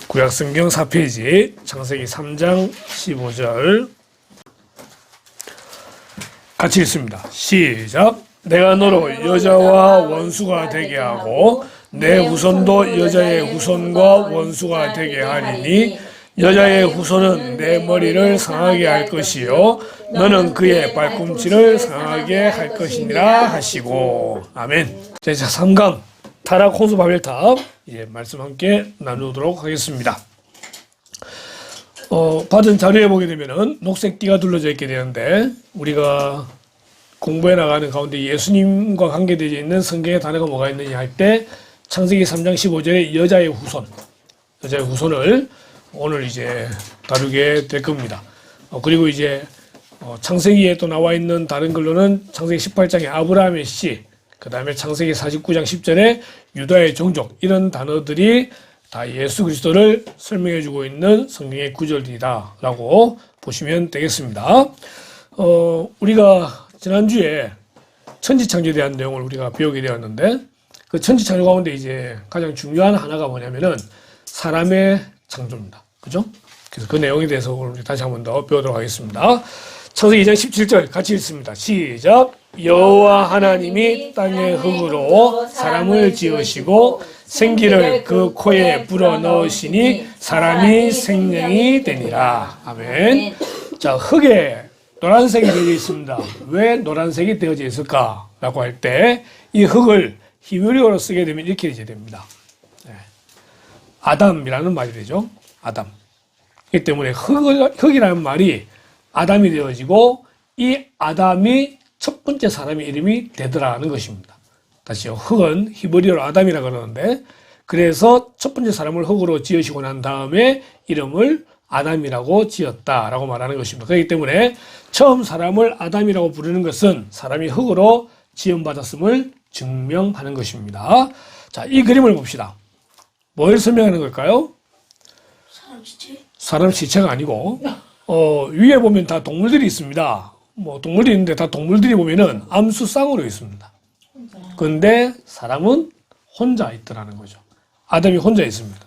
구약성경 4페이지 창세기 3장 15절 같이 읽습니다. 시작. 내가 너로 여자와 원수가 되게 하고 내 후손도 여자의 후손과 원수가 되게 하리니 여자의 후손은 내 머리를 상하게 할 것이요 너는 그의 발꿈치를 상하게 할 것이니라 하시고. 아멘. 자, 3강 타락 홍수 바벨탑 이제 말씀 함께 나누도록 하겠습니다. 받은 자료에 보게 되면은 녹색 띠가 둘러져 있게 되는데, 우리가 공부해 나가는 가운데 예수님과 관계되어 있는 성경의 단어가 뭐가 있느냐 할 때 창세기 3장 15절에 여자의 후손을 오늘 이제 다루게 될 겁니다. 그리고 이제 창세기에 또 나와 있는 다른 글로는 창세기 18장에 아브라함의 씨, 그 다음에 창세기 49장 10절에 유다의 종족, 이런 단어들이 다 예수 그리스도를 설명해 주고 있는 성경의 구절들이다 라고 보시면 되겠습니다. 우리가 지난주에 천지창조에 대한 내용을 우리가 배우게 되었는데, 그 천지창조 가운데 이제 가장 중요한 하나가 뭐냐면은 사람의 창조입니다. 그죠? 그래서 그 내용에 대해서 오늘 우리 다시 한 번 더 배우도록 하겠습니다. 창세기 2장 17절 같이 읽습니다. 시작. 여호와 하나님이 땅의 흙으로 사람을 지으시고 생기를 그 코에 불어넣으시니 사람이 생명이 되니라. 아멘. 자, 흙에 노란색이 되어 있습니다. 왜 노란색이 되어져 있을까? 라고 할 때 이 흙을 히브리어로 쓰게 되면 이렇게 이제 됩니다. 아담이라는 말이 되죠. 아담. 그렇기 때문에 흙이라는 말이 아담이 되어지고 이 아담이 첫 번째 사람의 이름이 되더라는 것입니다. 다시요. 흙은 히브리어로 아담이라 그러는데, 그래서 첫 번째 사람을 흙으로 지으시고 난 다음에 이름을 아담이라고 지었다라고 말하는 것입니다. 그렇기 때문에 처음 사람을 아담이라고 부르는 것은 사람이 흙으로 지음받았음을 증명하는 것입니다. 자, 이 그림을 봅시다. 뭘 설명하는 걸까요? 사람 시체? 사람 시체가 아니고, 위에 보면 다 동물들이 있습니다. 동물이 있는데 다 동물들이 보면은 암수쌍으로 있습니다. 그런데 사람은 혼자 있더라는 거죠. 아담이 혼자 있습니다.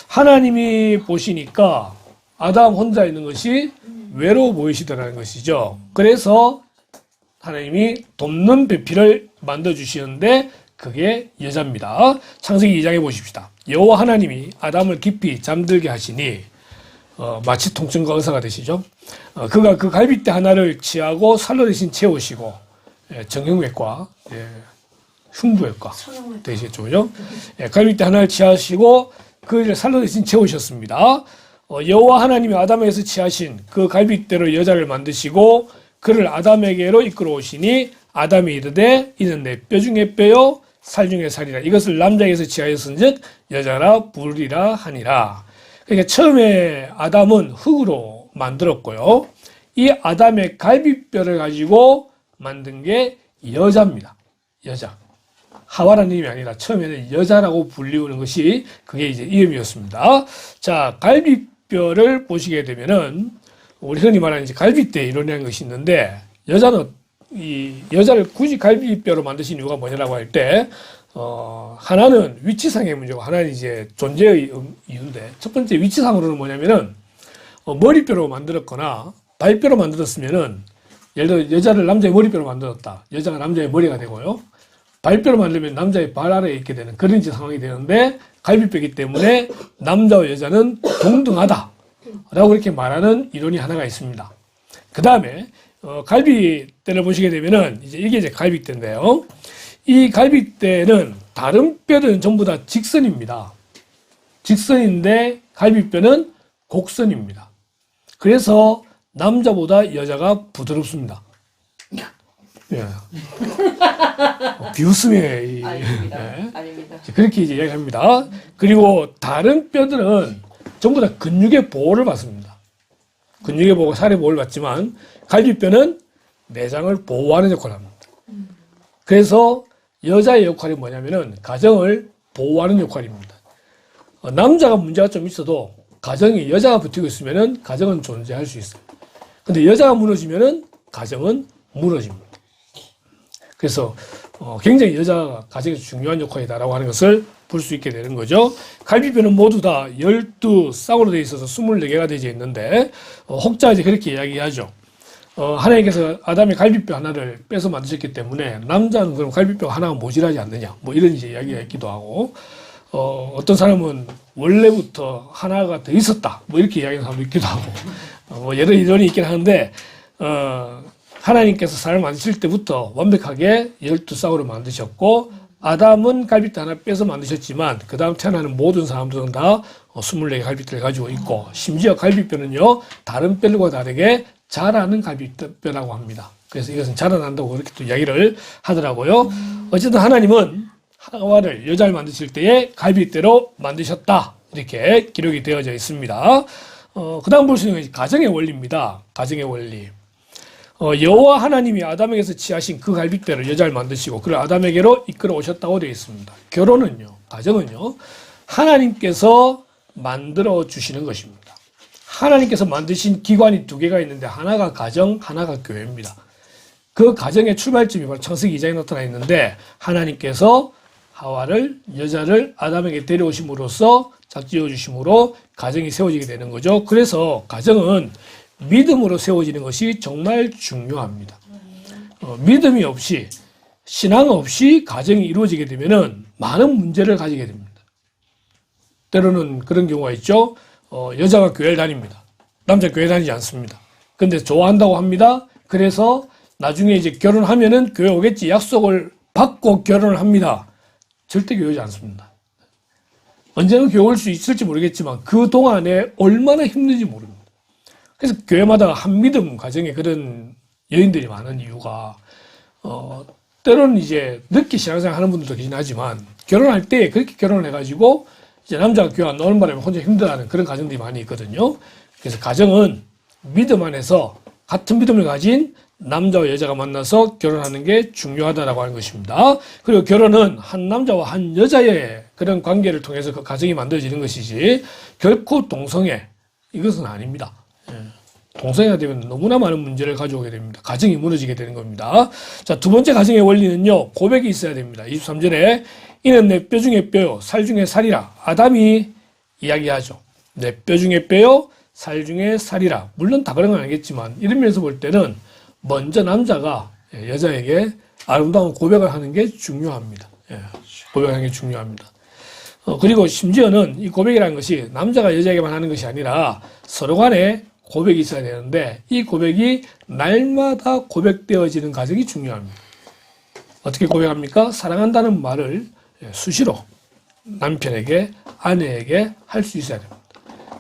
하나님이 보시니까 아담 혼자 있는 것이 외로워 보이시더라는 것이죠. 그래서 하나님이 돕는 배필을 만들어주시는데 그게 여자입니다. 창세기 2장에 보십시다. 여호와 하나님이 아담을 깊이 잠들게 하시니, 마치 통증과 의사가 되시죠. 그가 그 갈빗대 하나를 취하고 살로 대신 채우시고, 정형외과, 흉부외과 되시겠죠, 그죠? 갈빗대 하나를 취하시고 그를 살로 대신 채우셨습니다. 여호와 하나님이 아담에게서 취하신 그 갈빗대로 여자를 만드시고 그를 아담에게로 이끌어 오시니 아담이 이르되 이는 내 뼈 중에 뼈요 살 중에 살이라. 이것을 남자에게서 취하였은즉 여자라 부르리라 하니라. 그러니까 처음에 아담은 흙으로 만들었고요. 이 아담의 갈비뼈를 가지고 만든 게 여자입니다. 여자. 하와라는 이름이 아니라 처음에는 여자라고 불리우는 것이 그게 이제 이름이었습니다. 자, 갈비뼈를 보시게 되면은 우리 흔히 말하는 이제 갈빗대 이론이라는 것이 있는데, 이 여자를 굳이 갈비뼈로 만드신 이유가 뭐냐라고 할 때, 하나는 위치상의 문제고 하나는 이제 존재의 이유인데, 첫 번째 위치상으로는 뭐냐면은, 머리뼈로 만들었거나 발뼈로 만들었으면은, 예를 들어 여자를 남자의 머리뼈로 만들었다. 여자가 남자의 머리가 되고요. 발뼈로 만들면 남자의 발 아래에 있게 되는 그런 상황이 되는데, 갈비뼈이기 때문에 남자와 여자는 동등하다 라고 이렇게 말하는 이론이 하나가 있습니다. 그 다음에 갈빗대를 보시게 되면은 이게 이제 갈빗대인데요. 이 갈빗대는 다른 뼈들은 전부 다 직선입니다. 직선인데 갈빗뼈는 곡선입니다. 그래서 남자보다 여자가 부드럽습니다. 예. 비웃음의 아닙니다. 네. 아닙니다. 그렇게 이제 이야기합니다. 그리고 다른 뼈들은 전부 다 근육의 보호를 받습니다. 근육의 보호, 살의 보호를 받지만 갈비뼈는 내장을 보호하는 역할을 합니다. 그래서 여자의 역할이 뭐냐면은 가정을 보호하는 역할입니다. 남자가 문제가 좀 있어도 가정이 여자가 버티고 있으면은 가정은 존재할 수 있어요. 근데 여자가 무너지면은 가정은 무너집니다. 그래서 굉장히 여자가 가정에서 중요한 역할이다라고 하는 것을 볼 수 있게 되는 거죠. 갈비뼈는 모두 다 12쌍으로 되어 있어서 24개가 되어 있는데 혹자 이제 그렇게 이야기하죠. 하나님께서 아담의 갈비뼈 하나를 빼서 만드셨기 때문에 남자는 그럼 갈비뼈 하나가 모자라지 않느냐 뭐 이런 이제 이야기가 있기도 하고 어떤 사람은 원래부터 하나가 더 있었다 뭐 이렇게 이야기하는 사람도 있기도 하고 뭐 여러 이론이 있긴 하는데 하나님께서 사람을 만드실 때부터 완벽하게 12쌍으로 만드셨고 아담은 갈비뼈 하나 빼서 만드셨지만 그 다음 태어나는 모든 사람들은 다 24개 갈비뼈를 가지고 있고 심지어 갈비뼈는요 다른 뼈들과 다르게 자라는 갈비뼈라고 합니다. 그래서 이것은 자라난다고 그렇게 또 이야기를 하더라고요. 어쨌든 하나님은 하와를 여자를 만드실 때에 갈비뼈로 만드셨다 이렇게 기록이 되어져 있습니다. 그 다음 볼 수 있는 것이 가정의 원리입니다. 가정의 원리. 여호와 하나님이 아담에게서 취하신 그 갈빗대로 여자를 만드시고 그를 아담에게로 이끌어 오셨다고 되어 있습니다. 결혼은요, 가정은요, 하나님께서 만들어 주시는 것입니다. 하나님께서 만드신 기관이 두 개가 있는데 하나가 가정, 하나가 교회입니다. 그 가정의 출발점이 바로 창세기 2장에 나타나 있는데 하나님께서 하와를, 여자를 아담에게 데려오심으로써 짝지어 주심으로 가정이 세워지게 되는 거죠. 그래서 가정은 믿음으로 세워지는 것이 정말 중요합니다. 믿음이 없이, 신앙 없이 가정이 이루어지게 되면은 많은 문제를 가지게 됩니다. 때로는 그런 경우가 있죠. 여자가 교회를 다닙니다. 남자 교회 다니지 않습니다. 근데 좋아한다고 합니다. 그래서 나중에 이제 결혼하면은 교회 오겠지 약속을 받고 결혼을 합니다. 절대 교회 오지 않습니다. 언제는 교회 올 수 있을지 모르겠지만 그 동안에 얼마나 힘든지 모릅니다. 그래서 교회마다 한믿음 가정에 그런 여인들이 많은 이유가 때로는 이제 늦게 신앙생활 하는 분들도 계시긴 하지만 결혼할 때 그렇게 결혼을 해가지고 이제 남자가 교회 안 나오는 바람에 혼자 힘들어하는 그런 가정들이 많이 있거든요. 그래서 가정은 믿음 안에서 같은 믿음을 가진 남자와 여자가 만나서 결혼하는 게 중요하다라고 하는 것입니다. 그리고 결혼은 한 남자와 한 여자의 그런 관계를 통해서 그 가정이 만들어지는 것이지 결코 동성애 이것은 아닙니다. 동성애가 되면 너무나 많은 문제를 가져오게 됩니다. 가정이 무너지게 되는 겁니다. 자, 두 번째 가정의 원리는요, 고백이 있어야 됩니다. 23절에 이는 내 뼈 중에 뼈요, 살 중에 살이라. 아담이 이야기하죠. 내 뼈 중에 뼈요, 살 중에 살이라. 물론 다 그런 건 아니겠지만, 이런 면에서 볼 때는 먼저 남자가 여자에게 아름다운 고백을 하는 게 중요합니다. 고백하는 게 중요합니다. 그리고 심지어는 이 고백이라는 것이 남자가 여자에게만 하는 것이 아니라 서로 간에 고백이 있어야 되는데 이 고백이 날마다 고백되어지는 과정이 중요합니다. 어떻게 고백합니까? 사랑한다는 말을 수시로 남편에게, 아내에게 할 수 있어야 됩니다.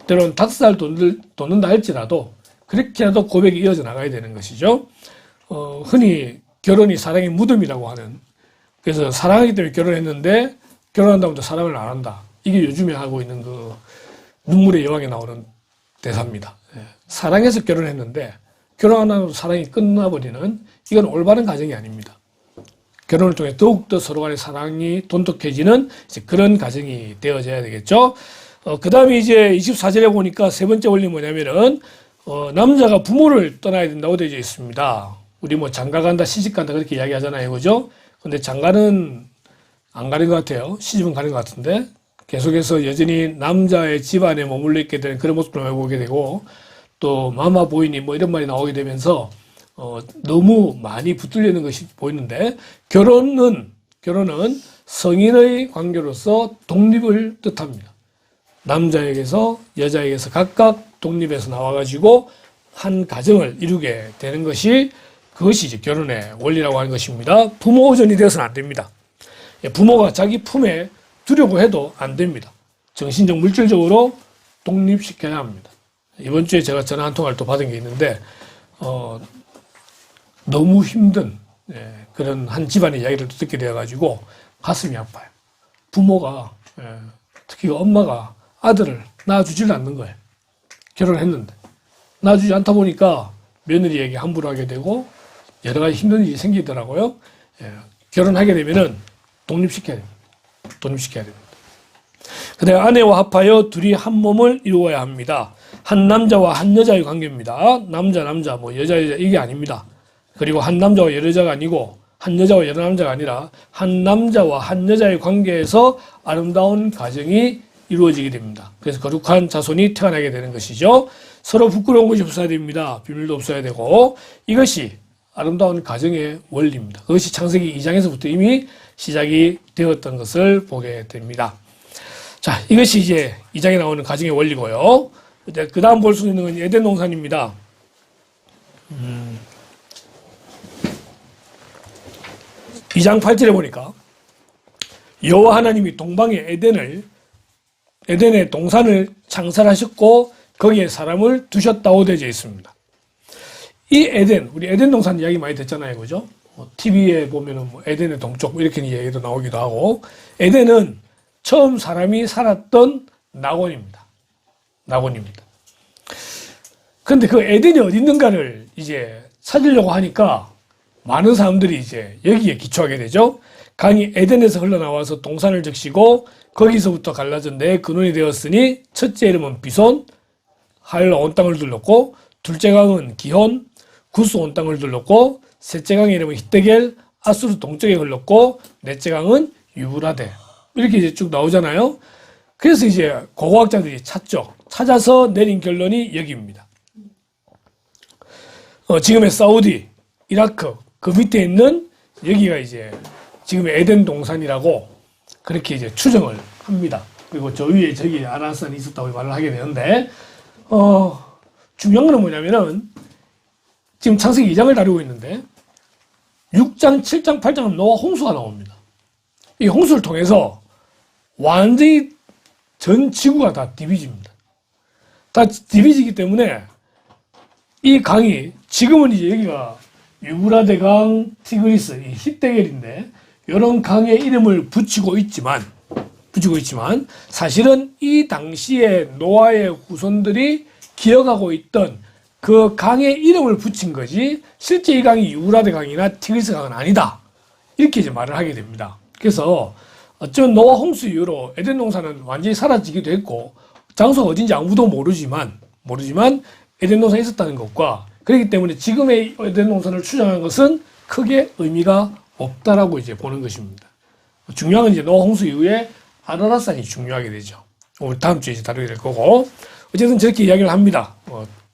때로는 5살 돋는다 할지라도 그렇게라도 고백이 이어져 나가야 되는 것이죠. 흔히 결혼이 사랑의 무덤이라고 하는, 그래서 사랑하기 때문에 결혼했는데 결혼한다고 해도 사랑을 안 한다. 이게 요즘에 하고 있는 그 눈물의 여왕에 나오는 대사입니다. 사랑해서 결혼했는데 결혼 안 하고 사랑이 끝나버리는, 이건 올바른 가정이 아닙니다. 결혼을 통해 더욱더 서로 간의 사랑이 돈독해지는 이제 그런 가정이 되어져야 되겠죠. 그 다음에 이제 24절에 보니까 세 번째 원리 뭐냐면은 남자가 부모를 떠나야 된다고 되어 있습니다. 우리 뭐 장가 간다, 시집 간다 그렇게 이야기하잖아요, 그죠? 근데 장가는 안 가는 것 같아요. 시집은 가는 것 같은데 계속해서 여전히 남자의 집안에 머물러 있게 되는 그런 모습을 보게 되고, 또 마마 보이니 뭐 이런 말이 나오게 되면서 너무 많이 붙들리는 것이 보이는데, 결혼은 성인의 관계로서 독립을 뜻합니다. 남자에게서 여자에게서 각각 독립해서 나와가지고 한 가정을 이루게 되는 것이, 그것이 이제 결혼의 원리라고 하는 것입니다. 부모 의존이 되어서는 안 됩니다. 부모가 자기 품에 두려고 해도 안 됩니다. 정신적, 물질적으로 독립시켜야 합니다. 이번 주에 제가 전화 한 통화를 또 받은 게 있는데, 너무 힘든 그런 한 집안의 이야기를 듣게 되어가지고 가슴이 아파요. 부모가, 특히 엄마가 아들을 낳아주질 않는 거예요. 결혼했는데. 낳아주지 않다 보니까 며느리에게 함부로 하게 되고 여러 가지 힘든 일이 생기더라고요. 결혼하게 되면은 독립시켜야 됩니다. 독립시켜야 됩니다. 그 다음에 아내와 합하여 둘이 한 몸을 이루어야 합니다. 한 남자와 한 여자의 관계입니다. 남자, 뭐 여자 이게 아닙니다. 그리고 한 남자와 여자가 아니고 한 여자와 여러 남자가 아니라 한 남자와 한 여자의 관계에서 아름다운 가정이 이루어지게 됩니다. 그래서 거룩한 자손이 태어나게 되는 것이죠. 서로 부끄러운 것이 없어야 됩니다. 비밀도 없어야 되고 이것이 아름다운 가정의 원리입니다. 그것이 창세기 2장에서부터 이미 시작이 되었던 것을 보게 됩니다. 자, 이것이 이제 2장에 나오는 가정의 원리고요. 이제 그 다음 볼 수 있는 건 에덴 동산입니다. 2장 8절에 보니까 여호와 하나님이 동방의 에덴의 동산을 창설하셨고 거기에 사람을 두셨다고 되어 있습니다. 이 에덴, 우리 에덴 동산 이야기 많이 됐잖아요, 그죠? TV에 보면은 뭐 에덴의 동쪽 이렇게 얘기도 나오기도 하고 에덴은 처음 사람이 살았던 낙원입니다. 그런데 그 에덴이 어디 있는가를 이제 찾으려고 하니까 많은 사람들이 이제 여기에 기초하게 되죠. 강이 에덴에서 흘러나와서 동산을 적시고 거기서부터 갈라져 네 근원이 되었으니 첫째 이름은 비손, 하일라 온 땅을 둘렀고 둘째 강은 기혼, 구스 온 땅을 둘렀고 셋째 강의 이름은 히데겔, 아수르 동쪽에 흘렀고 넷째 강은 유브라데. 이렇게 이제 쭉 나오잖아요. 그래서 이제 고고학자들이 찾아서 내린 결론이 여기입니다. 지금의 사우디, 이라크 그 밑에 있는 여기가 이제 지금의 에덴 동산이라고 그렇게 이제 추정을 합니다. 그리고 저 위에 저기 아라산이 있었다고 말을 하게 되는데 중요한 건 뭐냐면은 지금 창세기 2장을 다루고 있는데 6장, 7장, 8장은 노아 홍수가 나옵니다. 이 홍수를 통해서 완전히 전 지구가 다 디비집니다. 다 디비지기 때문에 이 강이 지금은 이제 여기가 유브라데 강, 티그리스, 이 히데겔인데 이런 강의 이름을 붙이고 있지만 사실은 이 당시에 노아의 후손들이 기억하고 있던 그 강의 이름을 붙인 거지 실제 이 강이 유브라데 강이나 티그리스 강은 아니다. 이렇게 이제 말을 하게 됩니다. 그래서 어쩌면 노아 홍수 이후로 에덴 동산은 완전히 사라지기도 했고 장소가 어딘지 아무도 모르지만 에덴 동산이 있었다는 것과 그렇기 때문에 지금의 에덴 동산을 추정한 것은 크게 의미가 없다라고 이제 보는 것입니다. 중요한 건 이제 노아 홍수 이후에 아라랏산이 중요하게 되죠. 오늘 다음 주에 이제 다루게 될 거고 어쨌든 저렇게 이야기를 합니다.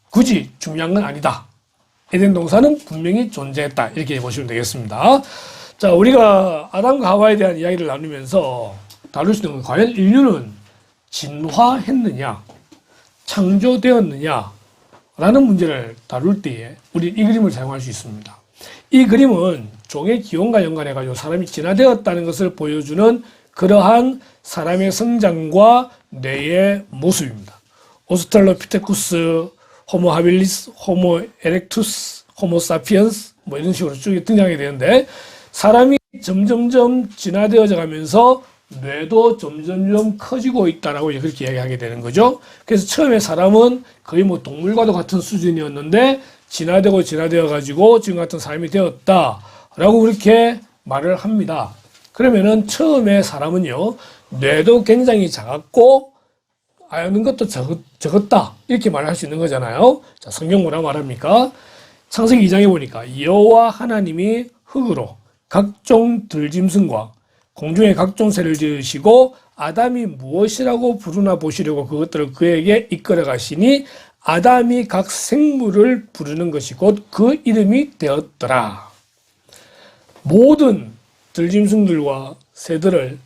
굳이 중요한 건 아니다. 에덴 동산은 분명히 존재했다. 이렇게 보시면 되겠습니다. 자, 우리가 아담과 하와에 대한 이야기를 나누면서 다룰 수 있는 건 과연 인류는 진화했느냐, 창조되었느냐 라는 문제를 다룰 때에 우리 이 그림을 사용할 수 있습니다. 이 그림은 종의 기원과 연관해가지고 사람이 진화되었다는 것을 보여주는 그러한 사람의 성장과 뇌의 모습입니다. 오스트랄로피테쿠스, 호모 하빌리스, 호모 에렉투스, 호모 사피엔스 뭐 이런 식으로 쭉 등장하게 되는데 사람이 점점점 진화되어져 가면서 뇌도 점점점 커지고 있다라고 그렇게 이야기하게 되는 거죠. 그래서 처음에 사람은 거의 뭐 동물과도 같은 수준이었는데 진화되어 가지고 지금 같은 사람이 되었다라고 그렇게 말을 합니다. 그러면은 처음에 사람은요 뇌도 굉장히 작았고 아는 것도 적었다 이렇게 말할 수 있는 거잖아요. 자, 성경 뭐라 말합니까? 창세기 2장에 보니까 여호와 하나님이 흙으로 각종 들짐승과 공중의 각종 새를 지으시고 아담이 무엇이라고 부르나 보시려고 그것들을 그에게 이끌어 가시니 아담이 각 생물을 부르는 것이 곧 그 이름이 되었더라. 모든 들짐승들과 새들을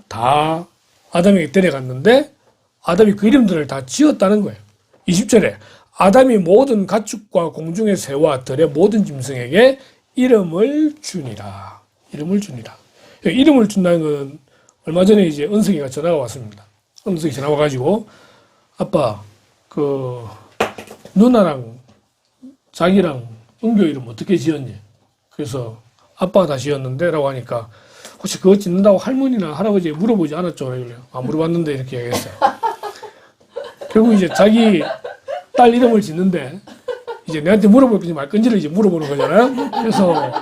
다 아담에게 데려갔는데 아담이 그 이름들을 다 지었다는 거예요. 20절에 아담이 모든 가축과 공중의 새와 들의 모든 짐승에게 이름을 주니라. 이름을 준다는 건 얼마 전에 이제 은석이가 전화가 왔습니다. 은석이 전화 와가지고 아빠 그 누나랑 자기랑 은교 이름 어떻게 지었니? 그래서 아빠가 다 지었는데 라고 하니까 혹시 그거 짓는다고 할머니나 할아버지에 물어보지 않았죠? 그래요. 안 물어봤는데 이렇게 얘기했어요. 결국 이제 자기 딸 이름을 짓는데 이제 내한테 물어볼 거지 말 건지를 이제 물어보는 거잖아요. 그래서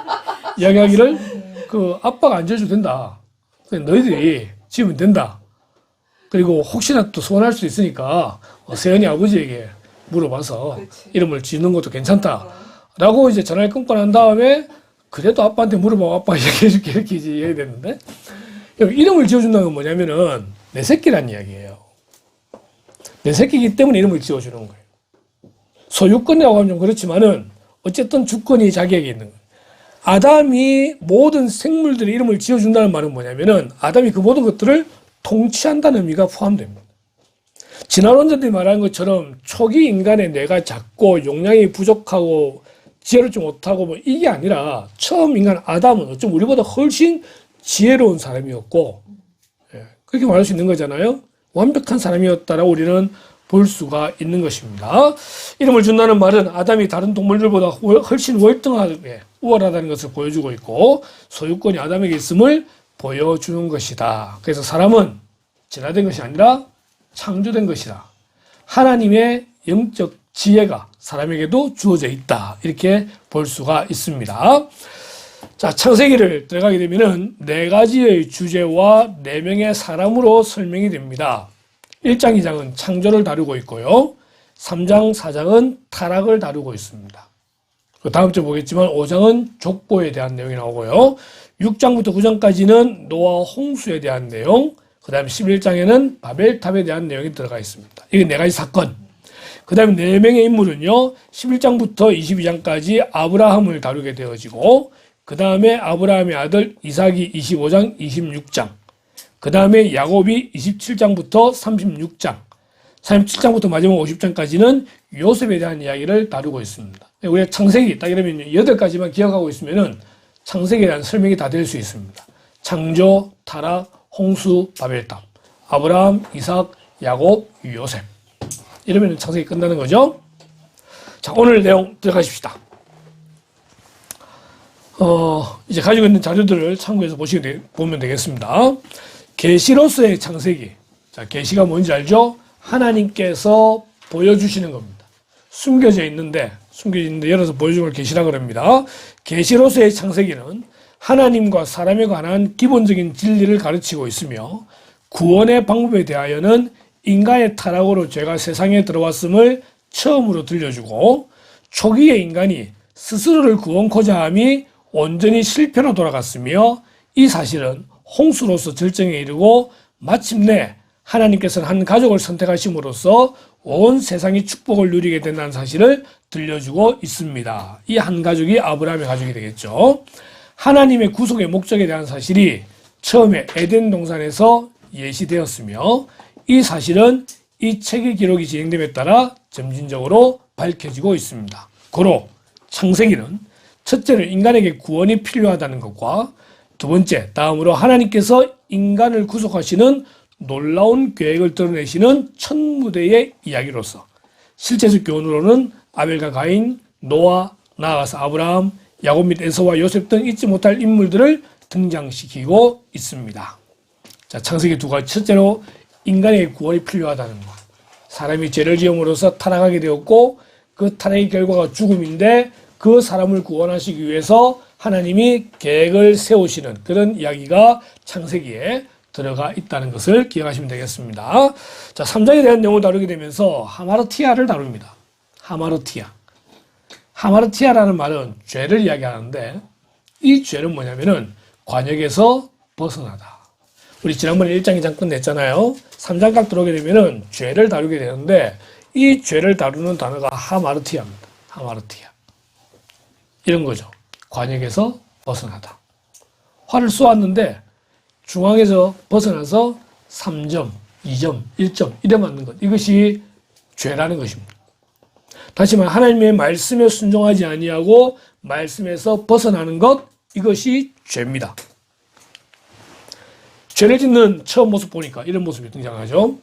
이야기하기를 그 아빠가 안 지어줘도 된다. 너희들이 지으면 된다. 그리고 혹시나 또 소원할 수도 있으니까 세연이 아버지에게 물어봐서 이름을 짓는 것도 괜찮다. 라고 이제 전화를 끊고 난 다음에 그래도 아빠한테 물어봐. 아빠가 얘기해줄게. 이렇게 이제 얘기해야 되는데. 이름을 지어준다는 건 뭐냐면은 내 새끼란 이야기예요. 내 새끼이기 때문에 이름을 지어주는 거예요. 소유권이라고 하면 좀 그렇지만은 어쨌든 주권이 자기에게 있는 거예요. 아담이 모든 생물들의 이름을 지어준다는 말은 뭐냐면은 아담이 그 모든 것들을 통치한다는 의미가 포함됩니다. 지난 원전들이 말한 것처럼 초기 인간의 뇌가 작고 용량이 부족하고 지혜롭지 좀 못하고 뭐 이게 아니라 처음 인간 아담은 어쩜 우리보다 훨씬 지혜로운 사람이었고, 그렇게 말할 수 있는 거잖아요. 완벽한 사람이었다라고 우리는 볼 수가 있는 것입니다. 이름을 준다는 말은 아담이 다른 동물들보다 훨씬 월등하게 우월하다는 것을 보여주고 있고 소유권이 아담에게 있음을 보여주는 것이다. 그래서 사람은 진화된 것이 아니라 창조된 것이다. 하나님의 영적 지혜가 사람에게도 주어져 있다. 이렇게 볼 수가 있습니다. 자, 창세기를 들어가게 되면은 4가지의 주제와 4명의 사람으로 설명이 됩니다. 1장, 2장은 창조를 다루고 있고요. 3장, 4장은 타락을 다루고 있습니다. 그 다음 주에 보겠지만 5장은 족보에 대한 내용이 나오고요. 6장부터 9장까지는 노아 홍수에 대한 내용, 그 다음에 11장에는 바벨탑에 대한 내용이 들어가 있습니다. 이게 4가지 사건. 그 다음에 4명의 인물은요, 11장부터 22장까지 아브라함을 다루게 되어지고, 그 다음에 아브라함의 아들 이삭이 25장, 26장, 그 다음에 야곱이 27장부터 36장, 37장부터 마지막 50장까지는 요셉에 대한 이야기를 다루고 있습니다. 우리가 창세기, 딱 이러면 8가지만 기억하고 있으면은 창세기에 대한 설명이 다 될 수 있습니다. 창조, 타락, 홍수, 바벨탑, 아브라함, 이삭, 야곱, 요셉. 이러면 창세기 끝나는 거죠. 자, 오늘 내용 들어가십시다. 이제 가지고 있는 자료들을 참고해서 보면 되겠습니다. 계시로서의 창세기. 자, 계시가 뭔지 알죠? 하나님께서 보여주시는 겁니다. 숨겨져 있는데 열어서 보여주는 걸 계시라고 합니다. 계시로서의 창세기는 하나님과 사람에 관한 기본적인 진리를 가르치고 있으며 구원의 방법에 대하여는 인간의 타락으로 죄가 세상에 들어왔음을 처음으로 들려주고 초기의 인간이 스스로를 구원코자 함이 온전히 실패로 돌아갔으며 이 사실은 홍수로서 절정에 이르고 마침내 하나님께서는 한 가족을 선택하심으로써 온 세상이 축복을 누리게 된다는 사실을 들려주고 있습니다. 이 한 가족이 아브라함의 가족이 되겠죠. 하나님의 구속의 목적에 대한 사실이 처음에 에덴 동산에서 예시되었으며 이 사실은 이 책의 기록이 진행됨에 따라 점진적으로 밝혀지고 있습니다. 고로 창세기는 첫째로 인간에게 구원이 필요하다는 것과 두 번째, 다음으로 하나님께서 인간을 구속하시는 놀라운 계획을 드러내시는 첫 무대의 이야기로서 실제적 교훈으로는 아벨과 가인, 노아, 나아가서 아브라함, 야곱 및 에서와 요셉 등 잊지 못할 인물들을 등장시키고 있습니다. 자, 창세기 2가지. 첫째로 인간에게 구원이 필요하다는 것. 사람이 죄를 지음으로써 타락하게 되었고 그 타락의 결과가 죽음인데 그 사람을 구원하시기 위해서 하나님이 계획을 세우시는 그런 이야기가 창세기에 들어가 있다는 것을 기억하시면 되겠습니다. 자, 3장에 대한 내용을 다루게 되면서 하마르티아를 다룹니다. 하마르티아라는 말은 죄를 이야기하는데 이 죄는 뭐냐면은 관역에서 벗어나다. 우리 지난번에 1장, 2장 끝냈잖아요. 3장각 들어오게 되면은 죄를 다루게 되는데 이 죄를 다루는 단어가 하마르티아입니다. 하마르티아. 이런 거죠. 관역에서 벗어나다. 활을 쏘았는데 중앙에서 벗어나서 3점, 2점, 1점 이래 맞는 것. 이것이 죄라는 것입니다. 다시 말해 하나님의 말씀에 순종하지 아니하고 말씀에서 벗어나는 것, 이것이 죄입니다. 죄를 짓는 처음 모습 보니까 이런 모습이 등장하죠.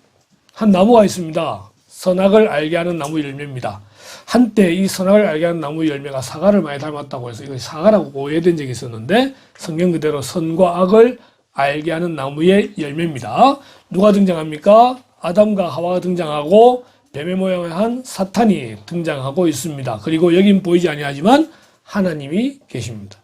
한 나무가 있습니다. 선악을 알게 하는 나무 열매입니다. 한때 이 선악을 알게 하는 나무 열매가 사과를 많이 닮았다고 해서 이것이 사과라고 오해된 적이 있었는데 성경 그대로 선과 악을 알게 하는 나무의 열매입니다. 누가 등장합니까? 아담과 하와가 등장하고 뱀의 모양을 한 사탄이 등장하고 있습니다. 그리고 여긴 보이지 아니하지만 하나님이 계십니다.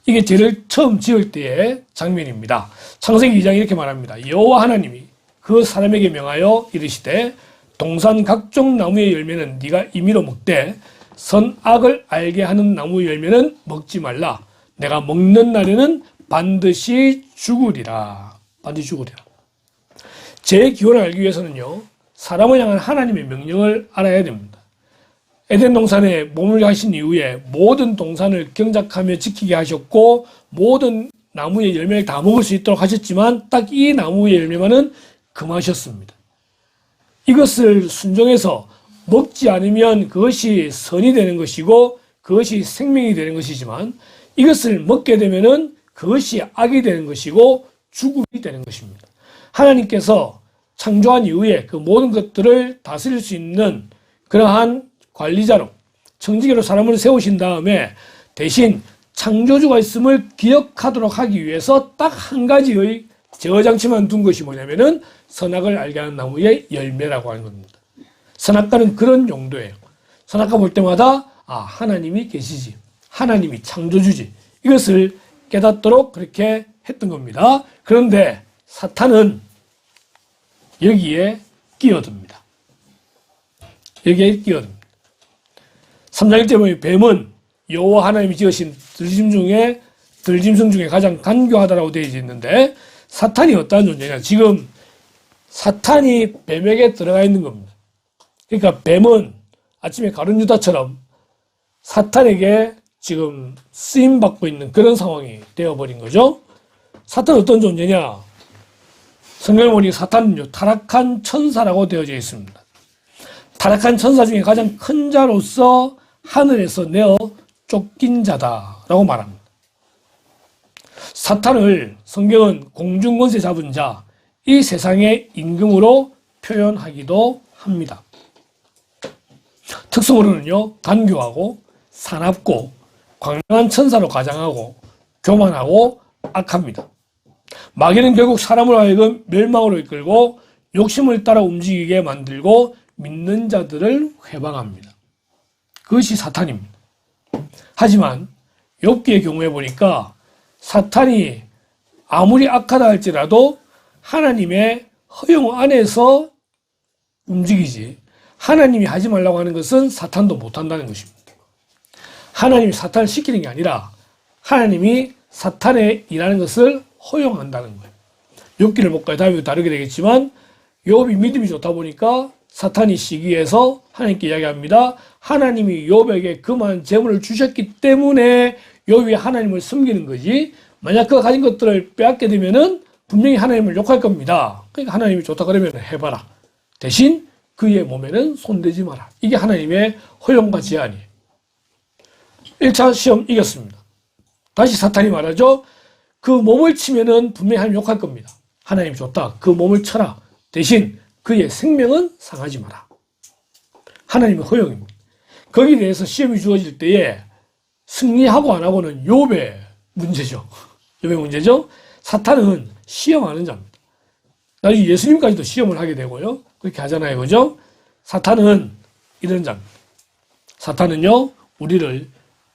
이게 죄를 처음 지을 때의 장면입니다. 창세기 2장이 이렇게 말합니다. 여호와 하나님이 그 사람에게 명하여 이르시되 동산 각종 나무의 열매는 네가 임의로 먹되 선악을 알게 하는 나무 열매는 먹지 말라. 내가 먹는 날에는 반드시 죽으리라. 반드시 죽으리라. 제 기원을 알기 위해서는요, 사람을 향한 하나님의 명령을 알아야 됩니다. 에덴 동산에 몸을 하신 이후에 모든 동산을 경작하며 지키게 하셨고 모든 나무의 열매를 다 먹을 수 있도록 하셨지만 딱 이 나무의 열매만은 금하셨습니다. 이것을 순종해서 먹지 않으면 그것이 선이 되는 것이고 그것이 생명이 되는 것이지만 이것을 먹게 되면은 그것이 악이 되는 것이고 죽음이 되는 것입니다. 하나님께서 창조한 이후에 그 모든 것들을 다스릴 수 있는 그러한 관리자로 청지기로 사람을 세우신 다음에 대신 창조주가 있음을 기억하도록 하기 위해서 딱 한 가지의 제어장치만 둔 것이 뭐냐면은 선악을 알게 하는 나무의 열매라고 하는 겁니다. 선악과는 그런 용도예요. 선악과 볼 때마다 하나님이 계시지, 하나님이 창조주지, 이것을 깨닫도록 그렇게 했던 겁니다. 그런데 사탄은 여기에 끼어듭니다. 여기에 끼어듭니다. 3장 1절 보면 뱀은 여호와 하나님이 지으신 들짐승 중에 가장 간교하다라고 되어 있는데 사탄이 어떠한 존재냐? 지금 사탄이 뱀에게 들어가 있는 겁니다. 그러니까 뱀은 아침에 가룟 유다처럼 사탄에게 지금 쓰임받고 있는 그런 상황이 되어버린 거죠. 사탄은 어떤 존재냐? 성경을 보니 사탄은요, 타락한 천사라고 되어져 있습니다. 타락한 천사 중에 가장 큰 자로서 하늘에서 내어 쫓긴 자다라고 말합니다. 사탄을 성경은 공중권세 잡은 자, 이 세상의 임금으로 표현하기도 합니다. 특성으로는요, 간교하고 사납고 광명한 천사로 가장하고 교만하고 악합니다. 마귀는 결국 사람을 하여금 멸망으로 이끌고 욕심을 따라 움직이게 만들고 믿는 자들을 회방합니다. 그것이 사탄입니다. 하지만 욥기의 경우에 보니까 사탄이 아무리 악하다 할지라도 하나님의 허용 안에서 움직이지 하나님이 하지 말라고 하는 것은 사탄도 못한다는 것입니다. 하나님이 사탄을 시키는 게 아니라 하나님이 사탄의 일하는 것을 허용한다는 거예요. 욥기를 못 가요. 다음에 다르게 되겠지만 욥이 믿음이 좋다 보니까 사탄이 시기해서 하나님께 이야기합니다. 하나님이 욥에게 그만 재물을 주셨기 때문에 욥이 하나님을 섬기는 거지, 만약 그가 가진 것들을 빼앗게 되면은 분명히 하나님을 욕할 겁니다. 그러니까 하나님이 좋다 그러면 해봐라. 대신 그의 몸에는 손대지 마라. 이게 하나님의 허용과 제한이에요. 1차 시험 이겼습니다. 다시 사탄이 말하죠. 그 몸을 치면은 분명히 하나님 욕할 겁니다. 하나님 좋다. 그 몸을 쳐라. 대신 그의 생명은 상하지 마라. 하나님의 허용입니다. 거기에 대해서 시험이 주어질 때에 승리하고 안 하고는 욥의 문제죠. 욥의 문제죠. 사탄은 시험하는 자입니다. 나중에 예수님까지도 시험을 하게 되고요. 그렇게 하잖아요. 그죠? 사탄은 이런 자입니다. 사탄은요, 우리를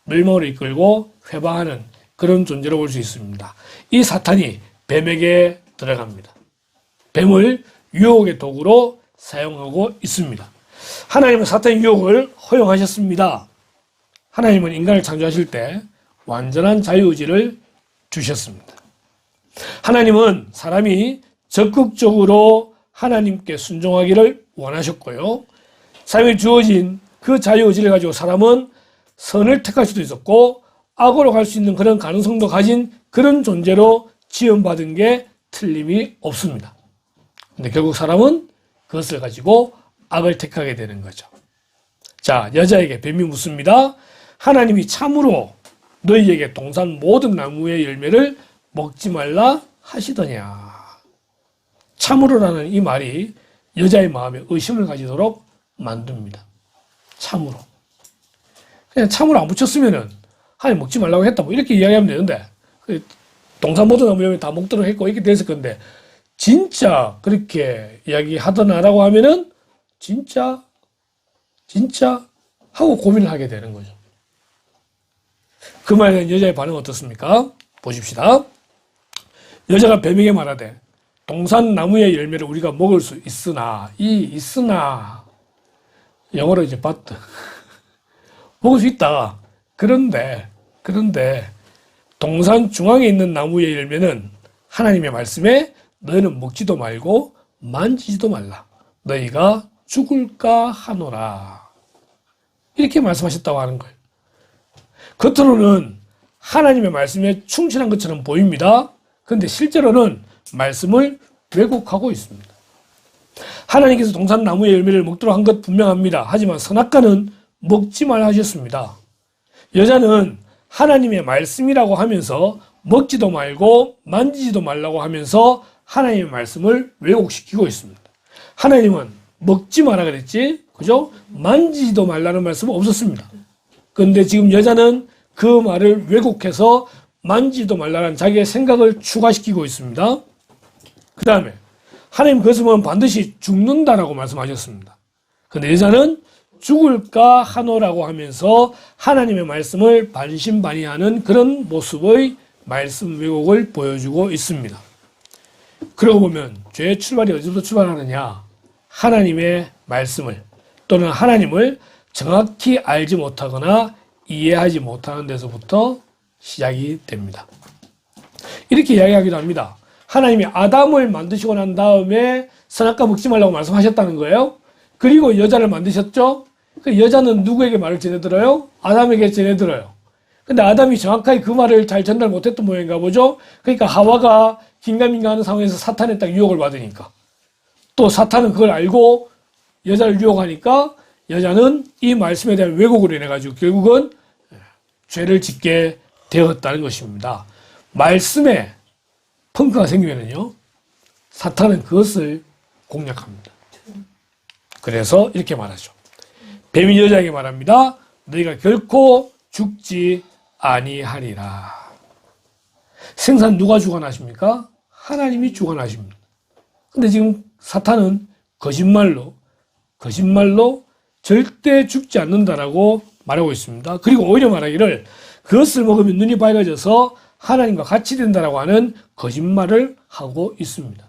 멸망으로 이끌고 회방하는 그런 존재로 볼 수 있습니다. 이 사탄이 뱀에게 들어갑니다. 뱀을 유혹의 도구로 사용하고 있습니다. 하나님은 사탄의 유혹을 허용하셨습니다. 하나님은 인간을 창조하실 때 완전한 자유의지를 주셨습니다. 하나님은 사람이 적극적으로 하나님께 순종하기를 원하셨고요. 삶에 주어진 그 자유의지를 가지고 사람은 선을 택할 수도 있었고 악으로 갈 수 있는 그런 가능성도 가진 그런 존재로 지원받은 게 틀림이 없습니다. 근데 결국 사람은 그것을 가지고 악을 택하게 되는 거죠. 자, 여자에게 뱀이 묻습니다. 하나님이 참으로 너희에게 동산 모든 나무의 열매를 먹지 말라 하시더냐. 참으로라는 이 말이 여자의 마음에 의심을 가지도록 만듭니다. 참으로. 그냥 참으로 안 붙였으면은 하나님 먹지 말라고 했다 뭐 이렇게 이야기하면 되는데 동산 모든 나무 열매 다 먹도록 했고 이렇게 됐을 건데 진짜 그렇게 이야기하더나라고 하면은 진짜 하고 고민을 하게 되는 거죠. 그 말에 대한 여자의 반응은 어떻습니까? 보십시다. 여자가 뱀에게 말하되 동산 나무의 열매를 우리가 먹을 수 있으나 이 있으나 영어로 이제 but 먹을 수 있다. 그런데 동산 중앙에 있는 나무의 열매는 하나님의 말씀에 너희는 먹지도 말고 만지지도 말라. 너희가 죽을까 하노라. 이렇게 말씀하셨다고 하는 거예요. 겉으로는 하나님의 말씀에 충실한 것처럼 보입니다. 그런데 실제로는 말씀을 왜곡하고 있습니다. 하나님께서 동산 나무의 열매를 먹도록 한 것 분명합니다. 하지만 선악과는 먹지 말라 하셨습니다. 여자는 하나님의 말씀이라고 하면서 먹지도 말고 만지지도 말라고 하면서 하나님의 말씀을 왜곡시키고 있습니다. 하나님은 먹지 마라 그랬지, 그죠? 만지지도 말라는 말씀은 없었습니다. 그런데 지금 여자는 그 말을 왜곡해서 만지지도 말라는 자기의 생각을 추가시키고 있습니다. 그 다음에 하나님 그것을 보면 반드시 죽는다라고 말씀하셨습니다. 그런데 여자는 죽을까 하노라고 하면서 하나님의 말씀을 반신반의하는 그런 모습의 말씀 왜곡을 보여주고 있습니다. 그러고 보면 죄의 출발이 어디서부터 출발하느냐? 하나님의 말씀을 또는 하나님을 정확히 알지 못하거나 이해하지 못하는 데서부터 시작이 됩니다. 이렇게 이야기하기도 합니다. 하나님이 아담을 만드시고 난 다음에 선악과 먹지 말라고 말씀하셨다는 거예요. 그리고 여자를 만드셨죠. 그 여자는 누구에게 말을 전해들어요? 아담에게 전해들어요. 근데 아담이 정확하게 그 말을 잘 전달 못했던 모양인가 보죠. 그러니까 하와가 긴가민가 하는 상황에서 사탄에 딱 유혹을 받으니까, 또 사탄은 그걸 알고 여자를 유혹하니까 여자는 이 말씀에 대한 왜곡으로 인해 가지고 결국은 죄를 짓게 되었다는 것입니다. 말씀에 펑크가 생기면은요, 사탄은 그것을 공략합니다. 그래서 이렇게 말하죠. 뱀이 여자에게 말합니다. 너희가 결코 죽지 아니하리라. 생산 누가 주관하십니까? 하나님이 주관하십니다. 근데 지금 사탄은 거짓말로 절대 죽지 않는다라고 말하고 있습니다. 그리고 오히려 말하기를 그것을 먹으면 눈이 밝아져서 하나님과 같이 된다라고 하는 거짓말을 하고 있습니다.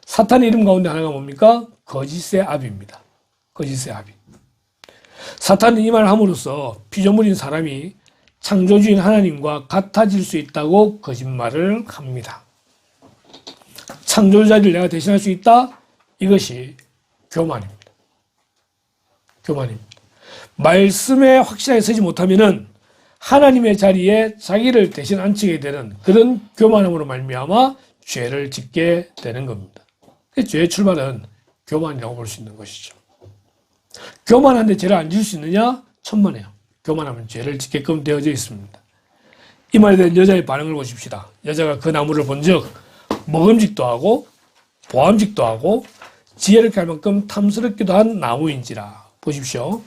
사탄의 이름 가운데 하나가 뭡니까? 거짓의 아비입니다. 거짓의 아비. 사탄은 이 말을 함으로써 피조물인 사람이 창조주인 하나님과 같아질 수 있다고 거짓말을 합니다. 창조주자를 내가 대신할 수 있다? 이것이 교만입니다. 교만입니다. 말씀에 확실하게 서지 못하면은 하나님의 자리에 자기를 대신 앉히게 되는 그런 교만함으로 말미암아 죄를 짓게 되는 겁니다. 죄의 출발은 교만이라고 볼 수 있는 것이죠. 교만한데 죄를 안 지을 수 있느냐? 천만에요. 교만하면 죄를 짓게끔 되어져 있습니다. 이 말에 대한 여자의 반응을 보십시다. 여자가 그 나무를 본즉 먹음직도 하고 보암직도 하고 지혜를 갈 만큼 탐스럽기도 한 나무인지라. 보십시오.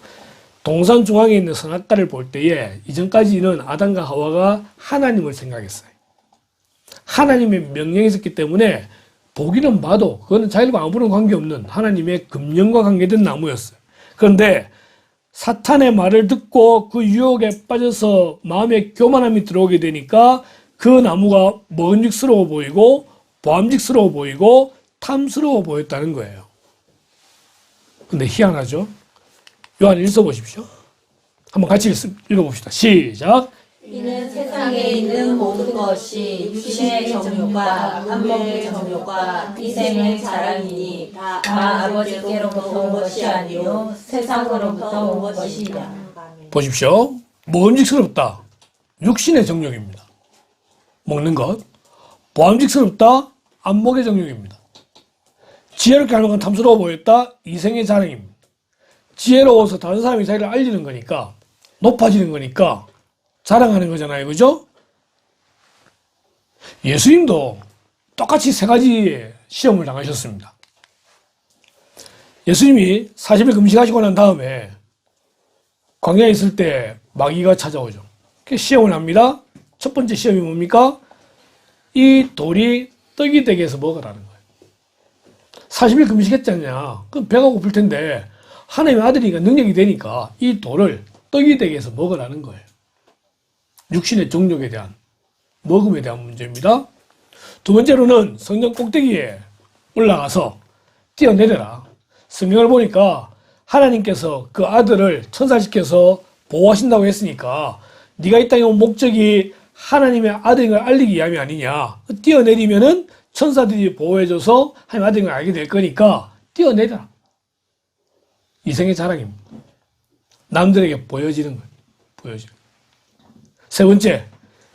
동산 중앙에 있는 선악과를 볼 때에 이전까지는 아담과 하와가 하나님을 생각했어요. 하나님의 명령이 있었기 때문에 보기는 봐도 그거는 자기와 아무런 관계없는 하나님의 금령과 관계된 나무였어요. 그런데 사탄의 말을 듣고 그 유혹에 빠져서 마음에 교만함이 들어오게 되니까 그 나무가 먹음직스러워 보이고 보암직스러워 보이고 탐스러워 보였다는 거예요. 근데 희한하죠? 요한 1서 보십시오. 한번 같이 읽어봅시다. 시작. 이는 세상에 있는 모든 것이 육신의 정욕과 안목의 정욕과 이생의 자랑이니 다 아버지께로부터 온 것이 아니요 세상으로부터 온 것이냐. 보십시오. 먹음직스럽다. 육신의 정욕입니다. 먹는 것. 보암직스럽다. 안목의 정욕입니다. 지혜롭게 하는 건 탐스러워 보였다. 이생의 자랑입니다. 지혜로워서 다른 사람이 자기를 알리는 거니까, 높아지는 거니까 자랑하는 거잖아요. 그죠? 예수님도 똑같이 세 가지 시험을 당하셨습니다. 예수님이 40일 금식하시고 난 다음에 광야에 있을 때 마귀가 찾아오죠. 시험을 합니다. 첫 번째 시험이 뭡니까? 이 돌이 떡이 되게 해서 먹으라는 거예요. 40일 금식했잖냐. 그럼 배가 고플 텐데 하나님의 아들이니까 능력이 되니까 이 돌을 떡이 되게 해서 먹으라는 거예요. 육신의 정욕에 대한, 먹음에 대한 문제입니다. 두 번째로는 성전 꼭대기에 올라가서 뛰어내려라. 성경을 보니까 하나님께서 그 아들을 천사시켜서 보호하신다고 했으니까 네가 이 땅에 온 목적이 하나님의 아들인 걸 알리기 위함이 아니냐. 뛰어내리면은 천사들이 보호해줘서 하나님 아들인 걸 알게 될 거니까 뛰어내려라. 이생의 자랑입니다. 남들에게 보여지는 거예요. 보여지는 거예요. 세 번째,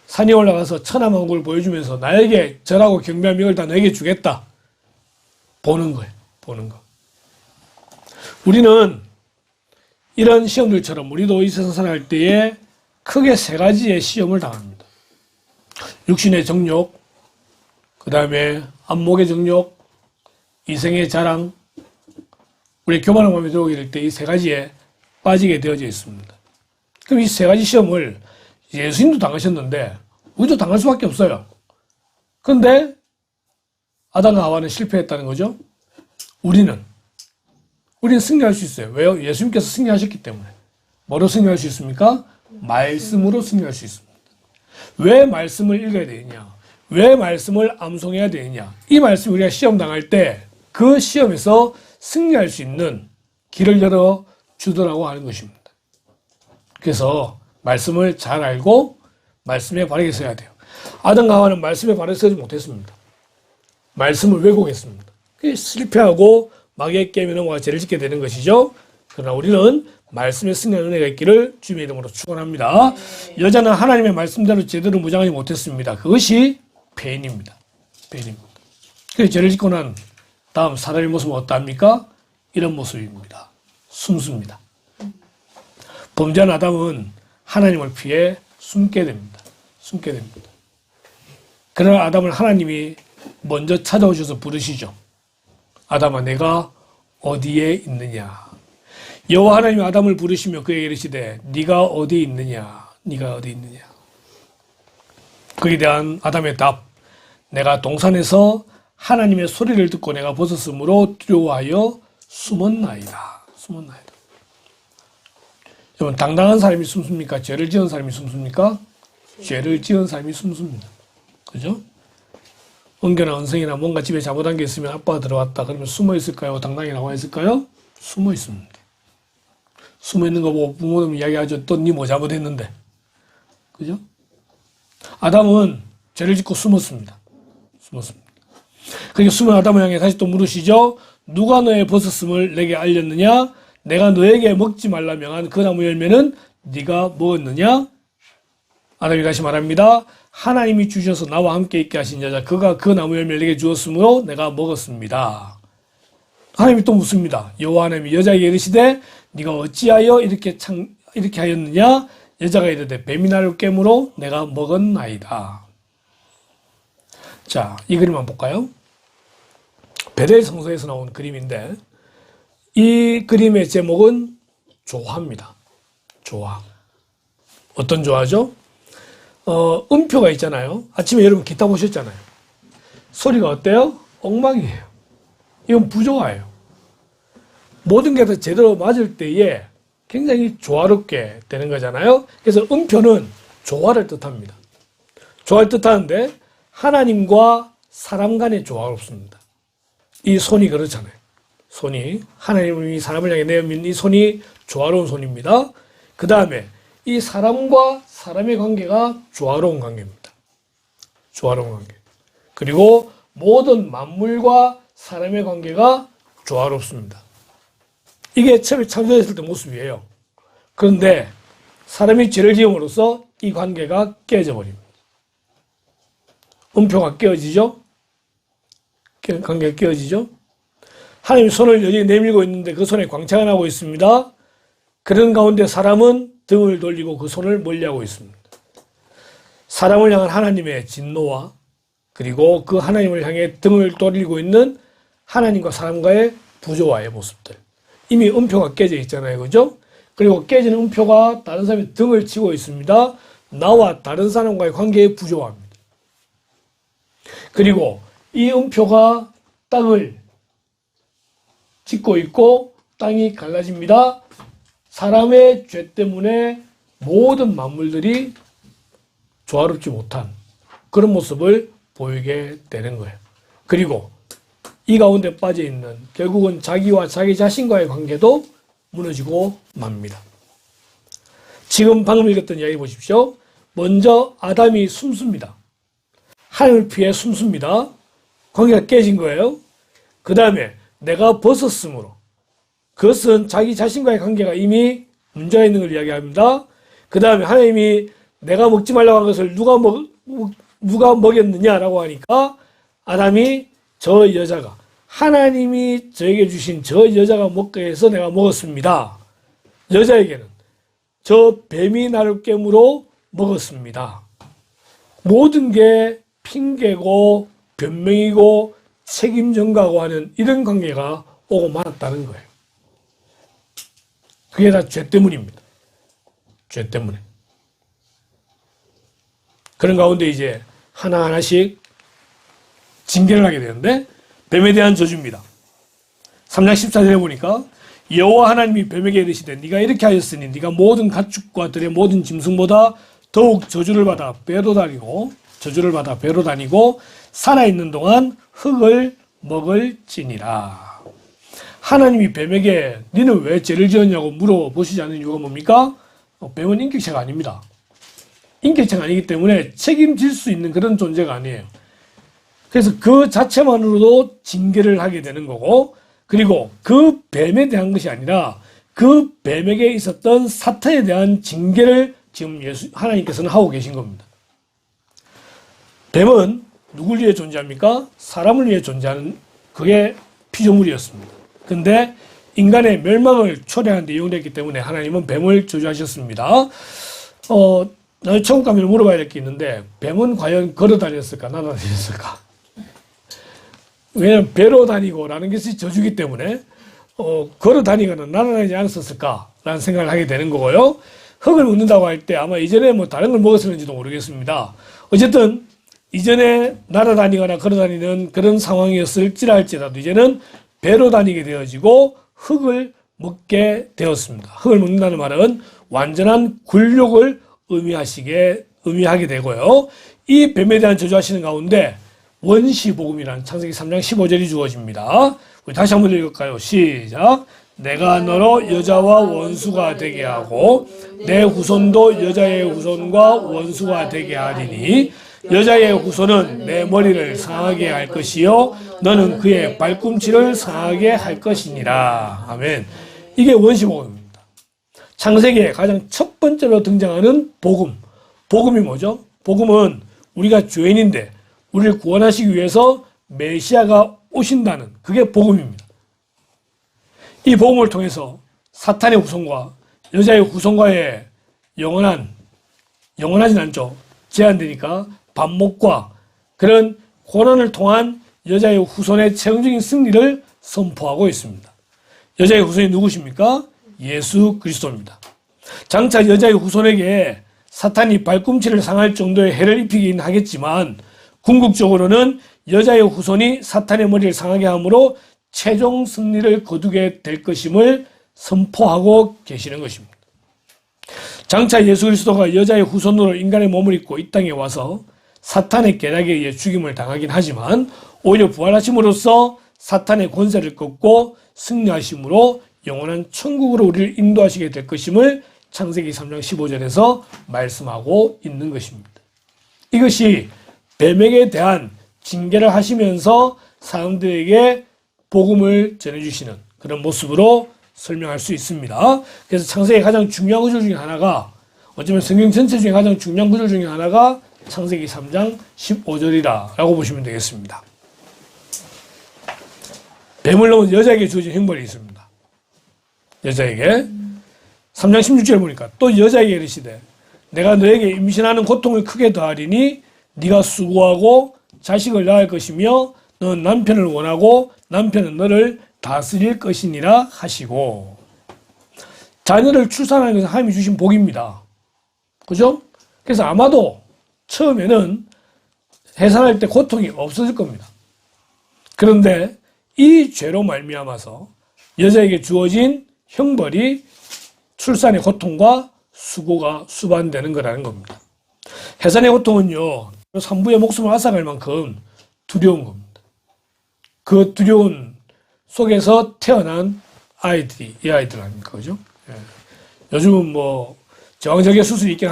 산에 올라가서 천하만국을 보여주면서 나에게 절하고 경배한 명을 다 너에게 주겠다. 보는 거예요. 보는 거. 우리는 이런 시험들처럼 우리도 이 세상 살아갈 때에 크게 세 가지의 시험을 당합니다. 육신의 정욕, 그 다음에 안목의 정욕, 이생의 자랑. 우리 교만한 마음에 들어오게 될 때 이 세 가지에 빠지게 되어져 있습니다. 그럼 이 세 가지 시험을 예수님도 당하셨는데 우리도 당할 수밖에 없어요. 그런데 아담과 하와는 실패했다는 거죠. 우리는 승리할 수 있어요. 왜요? 예수님께서 승리하셨기 때문에. 뭐로 승리할 수 있습니까? 말씀으로 승리할 수 있습니다. 왜 말씀을 읽어야 되느냐? 왜 말씀을 암송해야 되느냐? 이 말씀 우리가 시험 당할 때 그 시험에서 승리할 수 있는 길을 열어 주더라고 하는 것입니다. 그래서 말씀을 잘 알고 말씀에 바르게 서야 돼요. 아담과 하와는 말씀에 바르게 서지 못했습니다. 말씀을 왜곡했습니다. 실패하고 마귀의 게임에 넘어가 죄를 짓게 되는 것이죠. 그러나 우리는 말씀에 승리하는 은혜가 있기를 주님의 이름으로 축원합니다. 여자는 하나님의 말씀대로 제대로 무장하지 못했습니다. 그것이 배인입니다. 배인입니다. 그래서 죄를 짓고 난 다음 사람의 모습은 어떠합니까? 이런 모습입니다. 숨습니다. 범죄한 아담은 하나님을 피해 숨게 됩니다. 숨게 됩니다. 그러나 아담을 하나님이 먼저 찾아오셔서 부르시죠. 아담아, 내가 어디에 있느냐? 여호와 하나님이 아담을 부르시며 그에게 이르시되 네가 어디에 있느냐? 네가 어디에 있느냐? 그에 대한 아담의 답, 내가 동산에서 하나님의 소리를 듣고 내가 벗었으므로 두려워하여 숨었나이다. 숨었나이다. 여러분, 당당한 사람이 숨습니까? 죄를 지은 사람이 숨습니까? 죄를 지은 사람이 숨습니다. 그죠? 은교나 은성이나 뭔가 집에 잘못한 게 있으면 아빠가 들어왔다. 그러면 숨어 있을까요? 당당히 나와 있을까요? 숨어 있습니다. 숨어 있는 거 보고 부모님 이야기하죠. 또 니 뭐 잘못했는데. 그죠? 아담은 죄를 짓고 숨었습니다. 숨었습니다. 그러니까 숨은 아담을 향해 다시 또 물으시죠. 누가 너의 벗었음을 내게 알렸느냐? 내가 너에게 먹지 말라 명한 그 나무 열매는 네가 먹었느냐? 아담이 다시 말합니다. 하나님이 주셔서 나와 함께 있게 하신 여자 그가 그 나무 열매를 내게 주었으므로 내가 먹었습니다. 하나님이 또 묻습니다. 여호와 하나님이 여자에게 이르시되 네가 어찌하여 이렇게 하였느냐? 여자가 이르되 뱀이 나를 깨므로 내가 먹었나이다. 자, 이 그림 한번 볼까요? 베델 성소에서 나온 그림인데 이 그림의 제목은 조화입니다. 조화. 어떤 조화죠? 음표가 있잖아요. 아침에 여러분 기타 보셨잖아요. 소리가 어때요? 엉망이에요. 이건 부조화예요. 모든 게 다 제대로 맞을 때에 굉장히 조화롭게 되는 거잖아요. 그래서 음표는 조화를 뜻합니다. 조화를 뜻하는데 하나님과 사람 간의 조화가 없습니다. 이 손이 그렇잖아요. 손이 하나님이 사람을 향해 내민 이 손이 조화로운 손입니다. 그 다음에 이 사람과 사람의 관계가 조화로운 관계입니다. 조화로운 관계. 그리고 모든 만물과 사람의 관계가 조화롭습니다. 이게 처음에 창조됐을 때 모습이에요. 그런데 사람이 죄를 지음으로써 이 관계가 깨져버립니다. 음표가 깨어지죠? 관계가 깨어지죠? 하나님이 손을 여전히 내밀고 있는데 그 손에 광채가 나고 있습니다. 그런 가운데 사람은 등을 돌리고 그 손을 멀리하고 있습니다. 사람을 향한 하나님의 진노와 그리고 그 하나님을 향해 등을 돌리고 있는 하나님과 사람과의 부조화의 모습들. 이미 음표가 깨져 있잖아요. 그죠? 그리고 깨지는 음표가 다른 사람의 등을 치고 있습니다. 나와 다른 사람과의 관계의 부조화입니다. 그리고 이 음표가 땅을 짓고 있고 땅이 갈라집니다. 사람의 죄 때문에 모든 만물들이 조화롭지 못한 그런 모습을 보이게 되는 거예요. 그리고 이 가운데 빠져있는 결국은 자기와 자기 자신과의 관계도 무너지고 맙니다. 지금 방금 읽었던 이야기 보십시오. 먼저 아담이 숨습니다. 하나님을 피해 숨습니다. 관계가 깨진 거예요. 그 다음에 내가 벗었으므로 그것은 자기 자신과의 관계가 이미 문제가 있는 걸 이야기합니다. 그 다음에 하나님이 내가 먹지 말라고 한 것을 누가 먹였느냐라고 하니까 아담이 저 여자가 하나님이 저에게 주신 저 여자가 먹게 해서 내가 먹었습니다. 여자에게는 저 뱀이 나를 깨물어 먹었습니다. 모든 게 핑계고 변명이고 책임 전가고 하는 이런 관계가 오고 말았다는 거예요. 그게 다 죄 때문입니다. 죄 때문에. 그런 가운데 이제 하나하나씩 징계를 하게 되는데 뱀에 대한 저주입니다. 3장 14절에 보니까 여호와 하나님이 뱀에게 이르시되 네가 이렇게 하였으니 네가 모든 가축과 들의 모든 짐승보다 더욱 저주를 받아 배로 다니고 살아있는 동안 흙을 먹을지니라. 하나님이 뱀에게 너는 왜 죄를 지었냐고 물어보시지 않는 이유가 뭡니까? 뱀은 인격체가 아닙니다. 인격체가 아니기 때문에 책임질 수 있는 그런 존재가 아니에요. 그래서 그 자체만으로도 징계를 하게 되는 거고, 그리고 그 뱀에 대한 것이 아니라 그 뱀에게 있었던 사탄에 대한 징계를 지금 하나님께서는 하고 계신 겁니다. 뱀은 누굴 위해 존재합니까? 사람을 위해 존재하는 그게 피조물이었습니다. 근데 인간의 멸망을 초래하는 데 이용됐기 때문에 하나님은 뱀을 저주하셨습니다. 나중에 천국 가면 물어봐야 될 게 있는데 뱀은 과연 걸어 다녔을까 날아다녔을까? 왜냐하면 배로 다니고 라는 것이 저주기 때문에 걸어 다니거나 날아다니지 않았을까라는 생각을 하게 되는 거고요. 흙을 먹는다고 할 때 아마 이전에 뭐 다른 걸 먹었을는지도 모르겠습니다. 어쨌든 이전에 날아다니거나 걸어 다니는 그런 상황이었을지라 할지라도 이제는 배로 다니게 되어지고 흙을 먹게 되었습니다. 흙을 먹는다는 말은 완전한 굴욕을 의미하게 되고요. 이 뱀에 대한 저주하시는 가운데 원시복음이라는 창세기 3장 15절이 주어집니다. 우리 다시 한번 읽을까요? 시작. 내가 너로 여자와 원수가 되게 하고 내 후손도 여자의 후손과 원수가 되게 하리니 여자의 후손은 내 머리를 상하게 할 것이요 너는 그의 발꿈치를 상하게 할 것이니라. 아멘. 이게 원시복음입니다. 창세기에 가장 첫 번째로 등장하는 복음. 복음이 뭐죠? 복음은 우리가 죄인인데 우리를 구원하시기 위해서 메시아가 오신다는 그게 복음입니다. 이 복음을 통해서 사탄의 후손과 여자의 후손과의 영원하진 않죠. 제한되니까 반목과 그런 고난을 통한 여자의 후손의 최종적인 승리를 선포하고 있습니다. 여자의 후손이 누구십니까? 예수 그리스도입니다. 장차 여자의 후손에게 사탄이 발꿈치를 상할 정도의 해를 입히긴 하겠지만 궁극적으로는 여자의 후손이 사탄의 머리를 상하게 함으로 최종 승리를 거두게 될 것임을 선포하고 계시는 것입니다. 장차 예수 그리스도가 여자의 후손으로 인간의 몸을 입고 이 땅에 와서 사탄의 계략에 의해 죽임을 당하긴 하지만 오히려 부활하심으로써 사탄의 권세를 꺾고 승리하심으로 영원한 천국으로 우리를 인도하시게 될 것임을 창세기 3장 15절에서 말씀하고 있는 것입니다. 이것이 뱀에게 대한 징계를 하시면서 사람들에게 복음을 전해주시는 그런 모습으로 설명할 수 있습니다. 그래서 창세기 가장 중요한 구절 중에 하나가 어쩌면 성경 전체 중에 가장 중요한 구절 중에 하나가 창세기 3장 15절이라고 보시면 되겠습니다. 뱀을 넘은 여자에게 주어진 형벌이 있습니다. 여자에게 3장 16절에 보니까 또 여자에게 이르시되 내가 너에게 임신하는 고통을 크게 더하리니 네가 수고하고 자식을 낳을 것이며 너는 남편을 원하고 남편은 너를 다스릴 것이니라 하시고. 자녀를 출산하는 것은 하나님이 주신 복입니다. 그죠? 그래서 아마도 처음에는 해산할 때 고통이 없어질 겁니다. 그런데 이 죄로 말미암아서 여자에게 주어진 형벌이 출산의 고통과 수고가 수반되는 거라는 겁니다. 해산의 고통은요, 산부의 목숨을 앗아갈 만큼 두려운 겁니다. 그 두려운 속에서 태어난 아이들이 이 아이들 아닙니까? 그죠? 예. 요즘은 뭐 제왕절개 수술이 있긴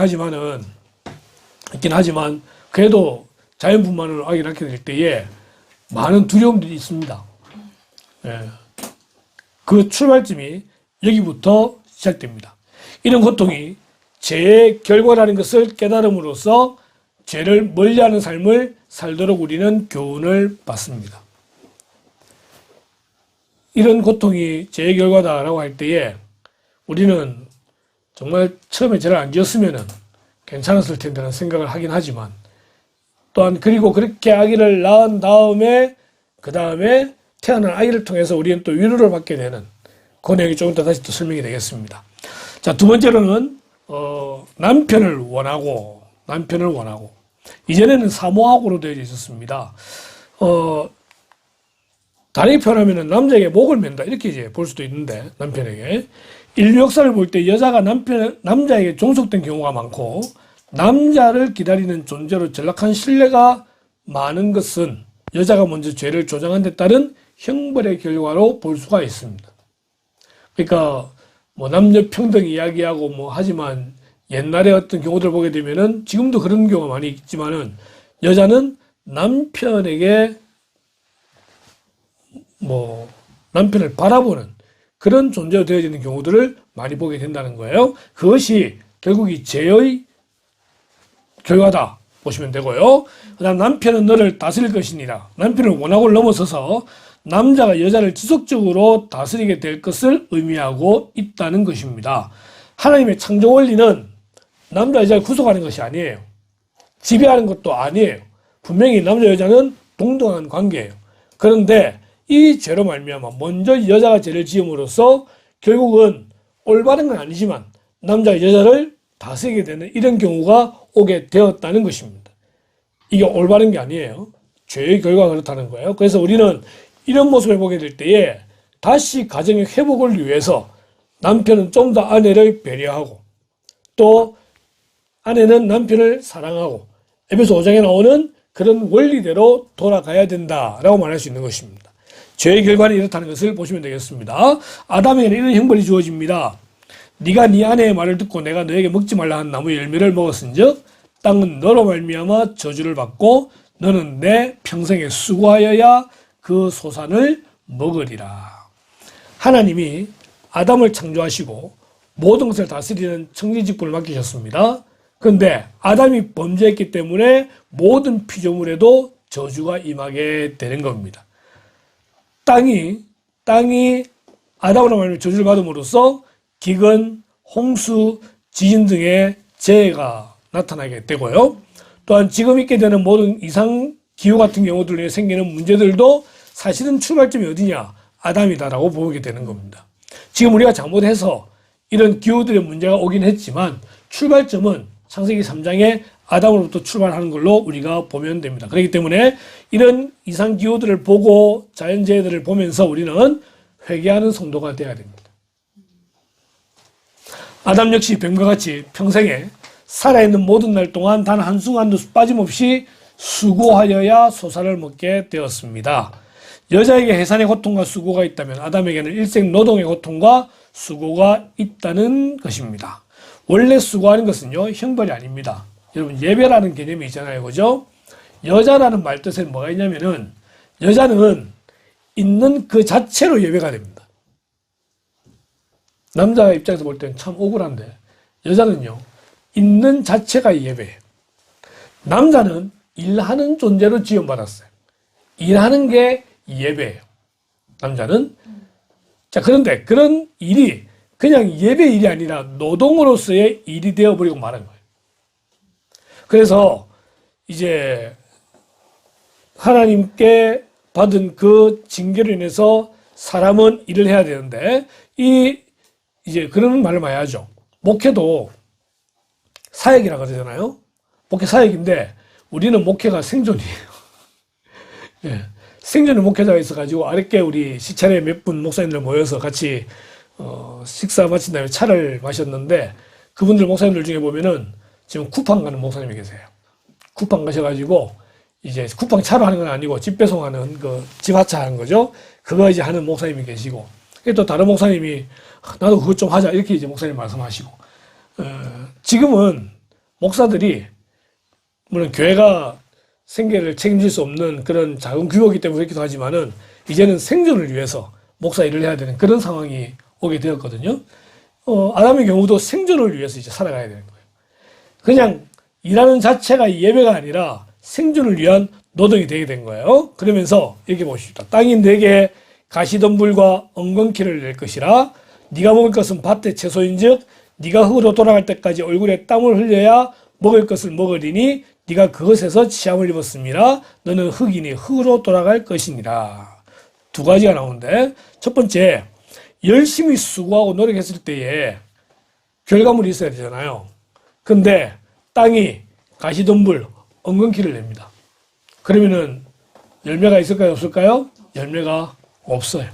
하지만 그래도 자연분만으로 아기를 낳게 될 때에 많은 두려움들이 있습니다. 예. 그 출발점이 여기부터 시작됩니다. 이런 고통이 죄의 결과라는 것을 깨달음으로써 죄를 멀리하는 삶을 살도록 우리는 교훈을 받습니다. 이런 고통이 죄의 결과다라고 할 때에 우리는 정말 처음에 죄를 안 지었으면 괜찮았을 텐데라는 생각을 하긴 하지만 또한 그리고 그렇게 아기를 낳은 다음에 그 다음에 태어난 아이를 통해서 우리는 또 위로를 받게 되는 그 내용이 조금 더 다시 또 설명이 되겠습니다. 자, 두 번째로는 남편을 원하고 이전에는 사모하고로 되어 있었습니다. 다르게 표현하면 남자에게 목을 맨다 이렇게 이제 볼 수도 있는데 남편에게 인류 역사를 볼 때 여자가 남자에게 종속된 경우가 많고 남자를 기다리는 존재로 전락한 신뢰가 많은 것은 여자가 먼저 죄를 조장한 데 따른 형벌의 결과로 볼 수가 있습니다. 그러니까 뭐 남녀 평등 이야기하고 뭐 하지만 옛날에 어떤 경우들 보게 되면은 지금도 그런 경우가 많이 있지만은 여자는 남편에게 뭐 남편을 바라보는 그런 존재로 되어지는 경우들을 많이 보게 된다는 거예요. 그것이 결국 이 죄의 결과다 보시면 되고요. 그다음 남편은 너를 다스릴 것이니라. 남편을 원하고를 넘어서서 남자가 여자를 지속적으로 다스리게 될 것을 의미하고 있다는 것입니다. 하나님의 창조 원리는 남자 여자를 구속하는 것이 아니에요. 지배하는 것도 아니에요. 분명히 남자 여자는 동등한 관계예요. 그런데 이 죄로 말미암아 먼저 여자가 죄를 지음으로써 결국은 올바른 건 아니지만 남자가 여자를 다스리게 되는 이런 경우가 오게 되었다는 것입니다. 이게 올바른 게 아니에요. 죄의 결과가 그렇다는 거예요. 그래서 우리는 이런 모습을 보게 될 때에 다시 가정의 회복을 위해서 남편은 좀 더 아내를 배려하고 또 아내는 남편을 사랑하고 에베소 5장에 나오는 그런 원리대로 돌아가야 된다라고 말할 수 있는 것입니다. 죄의 결과는 이렇다는 것을 보시면 되겠습니다. 아담에게는 이런 형벌이 주어집니다. 네가 네 아내의 말을 듣고 내가 너에게 먹지 말라 한 나무의 열매를 먹었은즉 땅은 너로 말미암아 저주를 받고 너는 내 평생에 수고하여야 그 소산을 먹으리라. 하나님이 아담을 창조하시고 모든 것을 다스리는 청지직분을 맡기셨습니다. 그런데 아담이 범죄했기 때문에 모든 피조물에도 저주가 임하게 되는 겁니다. 땅이 아담으로 말미암아 저주를 받음으로써 기근, 홍수, 지진 등의 재해가 나타나게 되고요. 또한 지금 있게 되는 모든 이상 기후 같은 경우들에 생기는 문제들도 사실은 출발점이 어디냐? 아담이다라고 보게 되는 겁니다. 지금 우리가 잘못해서 이런 기후들의 문제가 오긴 했지만 출발점은 창세기 3장에 아담으로부터 출발하는 걸로 우리가 보면 됩니다. 그렇기 때문에 이런 이상 기후들을 보고 자연재해들을 보면서 우리는 회개하는 성도가 되어야 됩니다. 아담 역시 뱀과 같이 평생에 살아있는 모든 날 동안 단 한순간도 빠짐없이 수고하여야 소산을 먹게 되었습니다. 여자에게 해산의 고통과 수고가 있다면 아담에게는 일생 노동의 고통과 수고가 있다는 것입니다. 원래 수고하는 것은요, 형벌이 아닙니다. 여러분, 예배라는 개념이 있잖아요. 그죠? 여자라는 말 뜻에 뭐가 있냐면은, 여자는 있는 그 자체로 예배가 됩니다. 남자 입장에서 볼 때는 참 억울한데, 여자는요, 있는 자체가 예배예요. 남자는 일하는 존재로 지원받았어요. 일하는 게 예배예요. 남자는. 자, 그런데 그런 일이 그냥 예배 일이 아니라 노동으로서의 일이 되어버리고 말한 거예요. 그래서 이제 하나님께 받은 그 징계로 인해서 사람은 일을 해야 되는데 이제 그런 말을 많이 하죠. 목회도 사역이라 그러잖아요. 목회 사역인데 우리는 목회가 생존이에요. 예. 생존의 목회자가 있어가지고 아랫게 우리 시찰에 몇 분 목사님들 모여서 같이 식사 마친 다음에 차를 마셨는데 그분들 목사님들 중에 보면은 지금 쿠팡 가는 목사님이 계세요. 쿠팡 가셔가지고 이제 쿠팡 차로 하는 건 아니고 집 배송하는 그 집하차 하는 거죠. 그거 이제 하는 목사님이 계시고 또 다른 목사님이 나도 그것 좀 하자 이렇게 이제 목사님 말씀하시고 지금은 목사들이 물론 교회가 생계를 책임질 수 없는 그런 작은 규모이기 때문에 그렇기도 하지만은 이제는 생존을 위해서 목사 일을 해야 되는 그런 상황이 오게 되었거든요. 아담의 경우도 생존을 위해서 이제 살아가야 되는 거예요. 그냥 일하는 자체가 예배가 아니라 생존을 위한 노동이 되게 된 거예요. 그러면서 이렇게 보십시다. 땅이 내게 가시덤불과 엉겅퀴를 낼 것이라 네가 먹을 것은 밭의 채소인즉 네가 흙으로 돌아갈 때까지 얼굴에 땀을 흘려야 먹을 것을 먹으리니 네가 그것에서 취함을 입었음이라 너는 흙이니 흙으로 돌아갈 것이니라. 두 가지가 나오는데 첫 번째, 열심히 수고하고 노력했을 때에 결과물이 있어야 되잖아요. 근데 땅이 가시덤불, 엉겅퀴를 냅니다. 그러면은 열매가 있을까요? 없을까요? 열매가 없어요.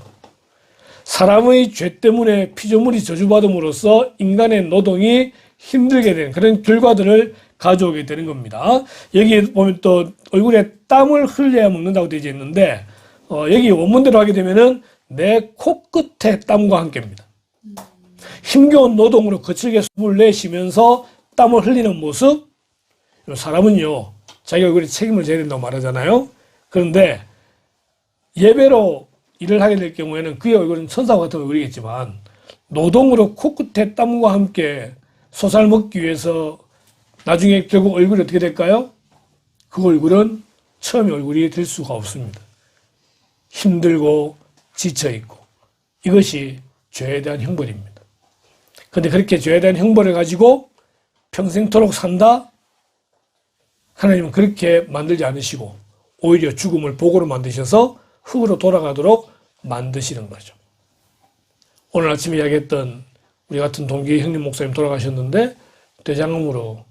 사람의 죄 때문에 피조물이 저주받음으로써 인간의 노동이 힘들게 되는 그런 결과들을 가져오게 되는 겁니다. 여기 보면 또 얼굴에 땀을 흘려야 먹는다고 되어 있는데 여기 원문대로 하게 되면은 내 코끝에 땀과 함께입니다. 힘겨운 노동으로 거칠게 숨을 내쉬면서 땀을 흘리는 모습. 사람은요 자기 얼굴에 책임을 져야 된다고 말하잖아요. 그런데 예배로 일을 하게 될 경우에는 그의 얼굴은 천사와 같은 얼굴이겠지만 노동으로 코끝에 땀과 함께 솟아 먹기 위해서 나중에 결국 얼굴이 어떻게 될까요? 그 얼굴은 처음의 얼굴이 될 수가 없습니다. 힘들고 지쳐있고 이것이 죄에 대한 형벌입니다. 그런데 그렇게 죄에 대한 형벌을 가지고 평생토록 산다? 하나님은 그렇게 만들지 않으시고 오히려 죽음을 복으로 만드셔서 흙으로 돌아가도록 만드시는 거죠. 오늘 아침에 이야기했던 우리 같은 동기 형님 목사님 돌아가셨는데 대장암으로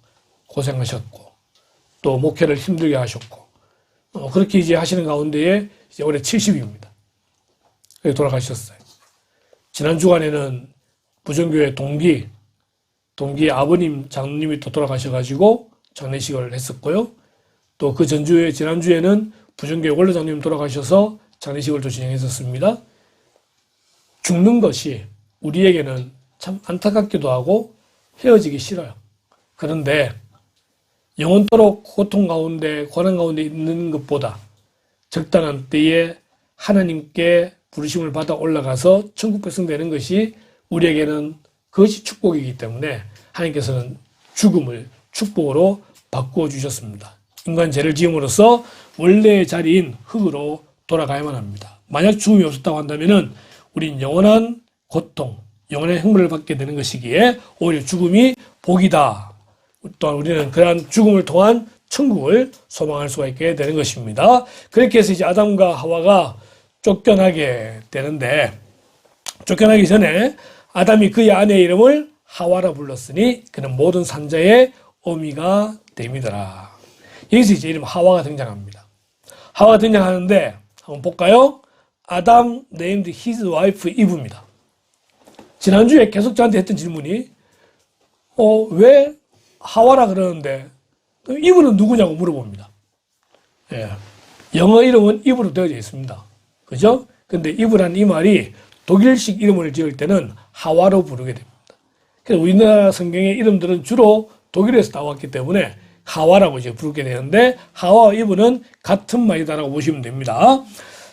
고생하셨고 또 목회를 힘들게 하셨고 그렇게 이제 하시는 가운데에 이제 올해 70입니다. 돌아가셨어요. 지난 주간에는 부정교회 동기 아버님 장로님이 또 돌아가셔가지고 장례식을 했었고요. 또 그 전주에 지난주에는 부정교회 원로장님 돌아가셔서 장례식을 또 진행했었습니다. 죽는 것이 우리에게는 참 안타깝기도 하고 헤어지기 싫어요. 그런데 영원토록 고통 가운데 고난 가운데 있는 것보다 적당한 때에 하나님께 부르심을 받아 올라가서 천국 백성 되는 것이 우리에게는 그것이 축복이기 때문에 하나님께서는 죽음을 축복으로 바꾸어 주셨습니다. 인간 죄를 지음으로써 원래의 자리인 흙으로 돌아가야만 합니다. 만약 죽음이 없었다고 한다면은 우린 영원한 고통, 영원한 형벌을 받게 되는 것이기에 오히려 죽음이 복이다. 또한 우리는 그러한 죽음을 통한 천국을 소망할 수가 있게 되는 것입니다. 그렇게 해서 이제 아담과 하와가 쫓겨나게 되는데 쫓겨나기 전에 아담이 그의 아내의 이름을 하와라 불렀으니 그는 모든 산자의 어미가 됨이더라. 여기서 이제 이름 하와가 등장합니다. 하와가 등장하는데 한번 볼까요? 아담 named his wife Eve입니다. 지난주에 계속 저한테 했던 질문이 왜 하와라 그러는데 이브는 누구냐고 물어봅니다. 예. 영어 이름은 이브로 되어져 있습니다. 그죠? 근데 이브라는 이 말이 독일식 이름을 지을 때는 하와로 부르게 됩니다. 그래서 우리나라 성경의 이름들은 주로 독일에서 나왔기 때문에 하와라고 이제 부르게 되는데 하와와 이브는 같은 말이다라고 보시면 됩니다.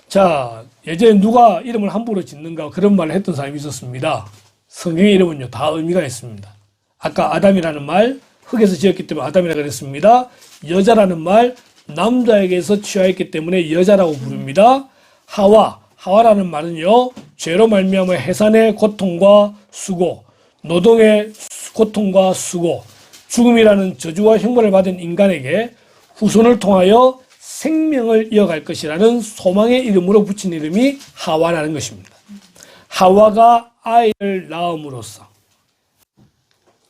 자, 예전에 누가 이름을 함부로 짓는가 그런 말을 했던 사람이 있었습니다. 성경의 이름은요 다 의미가 있습니다. 아까 아담이라는 말 흙에서 지었기 때문에 아담이라고 그랬습니다. 여자라는 말 남자에게서 취하였기 때문에 여자라고 부릅니다. 하와라는 말은요 죄로 말미암아 해산의 고통과 수고, 노동의 고통과 수고, 죽음이라는 저주와 형벌을 받은 인간에게 후손을 통하여 생명을 이어갈 것이라는 소망의 이름으로 붙인 이름이 하와라는 것입니다. 하와가 아이를 낳음으로써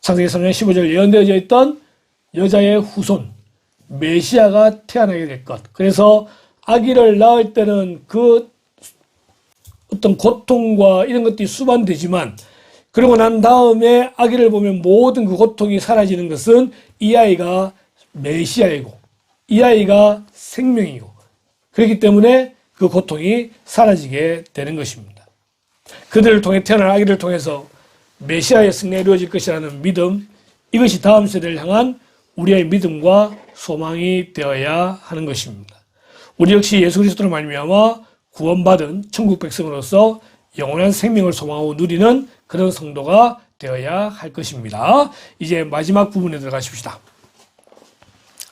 창세기 3장 15절 예언되어져 있던 여자의 후손 메시아가 태어나게 될 것. 그래서 아기를 낳을 때는 그 어떤 고통과 이런 것들이 수반되지만 그러고 난 다음에 아기를 보면 모든 그 고통이 사라지는 것은 이 아이가 메시아이고 이 아이가 생명이고 그렇기 때문에 그 고통이 사라지게 되는 것입니다. 그들을 통해 태어난 아기를 통해서 메시아의 승리가 이루어질 것이라는 믿음, 이것이 다음 세대를 향한 우리의 믿음과 소망이 되어야 하는 것입니다. 우리 역시 예수 그리스도로 말미암아 구원받은 천국 백성으로서 영원한 생명을 소망하고 누리는 그런 성도가 되어야 할 것입니다. 이제 마지막 부분에 들어가십시다.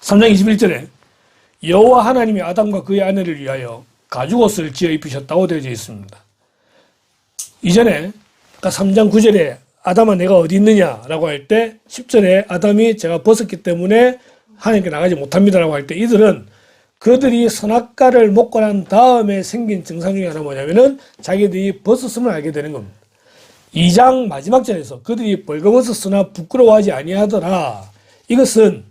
3장 21절에 여호와 하나님이 아담과 그의 아내를 위하여 가죽옷을 지어 입히셨다고 되어져 있습니다. 이전에 3장 9절에 아담아 내가 어디 있느냐라고 할 때 10절에 아담이 제가 벗었기 때문에 하나님께 나가지 못합니다라고 할 때 이들은 그들이 선악과를 먹고 난 다음에 생긴 증상 중에 하나 뭐냐면은 자기들이 벗었음을 알게 되는 겁니다. 2장 마지막 절에서 그들이 벌거벗었으나 부끄러워하지 아니하더라. 이것은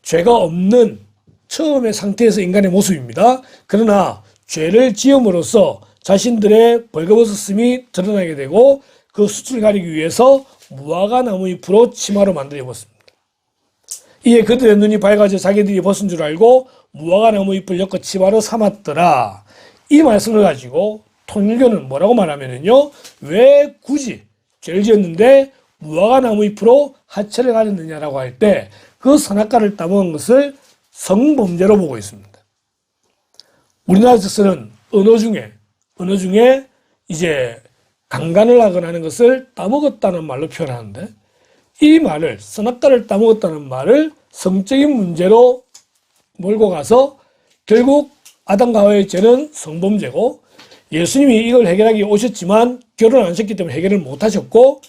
죄가 없는 처음의 상태에서 인간의 모습입니다. 그러나 죄를 지음으로써 자신들의 벌거벗었음이 드러나게 되고 그 수치를 가리기 위해서 무화과 나무 잎으로 치마로 만들어 입었습니다. 이에 그들의 눈이 밝아져 자기들이 벗은 줄 알고 무화과 나무 잎을 엮어 치마로 삼았더라. 이 말씀을 가지고 통일교는 뭐라고 말하면은요, 왜 굳이 죄를 지었는데 무화과 나무 잎으로 하체를 가렸느냐라고 할 때 그 선악과를 따먹은 것을 성범죄로 보고 있습니다. 우리나라에서는 언어 중에 이제 강간을 하거나 하는 것을 따먹었다는 말로 표현하는데 이 말을 선악과를 따먹었다는 말을 성적인 문제로 몰고 가서 결국 아담과 하와의 죄는 성범죄고 예수님이 이걸 해결하기 오셨지만 결혼 안 하셨기 때문에 해결을 못 하셨고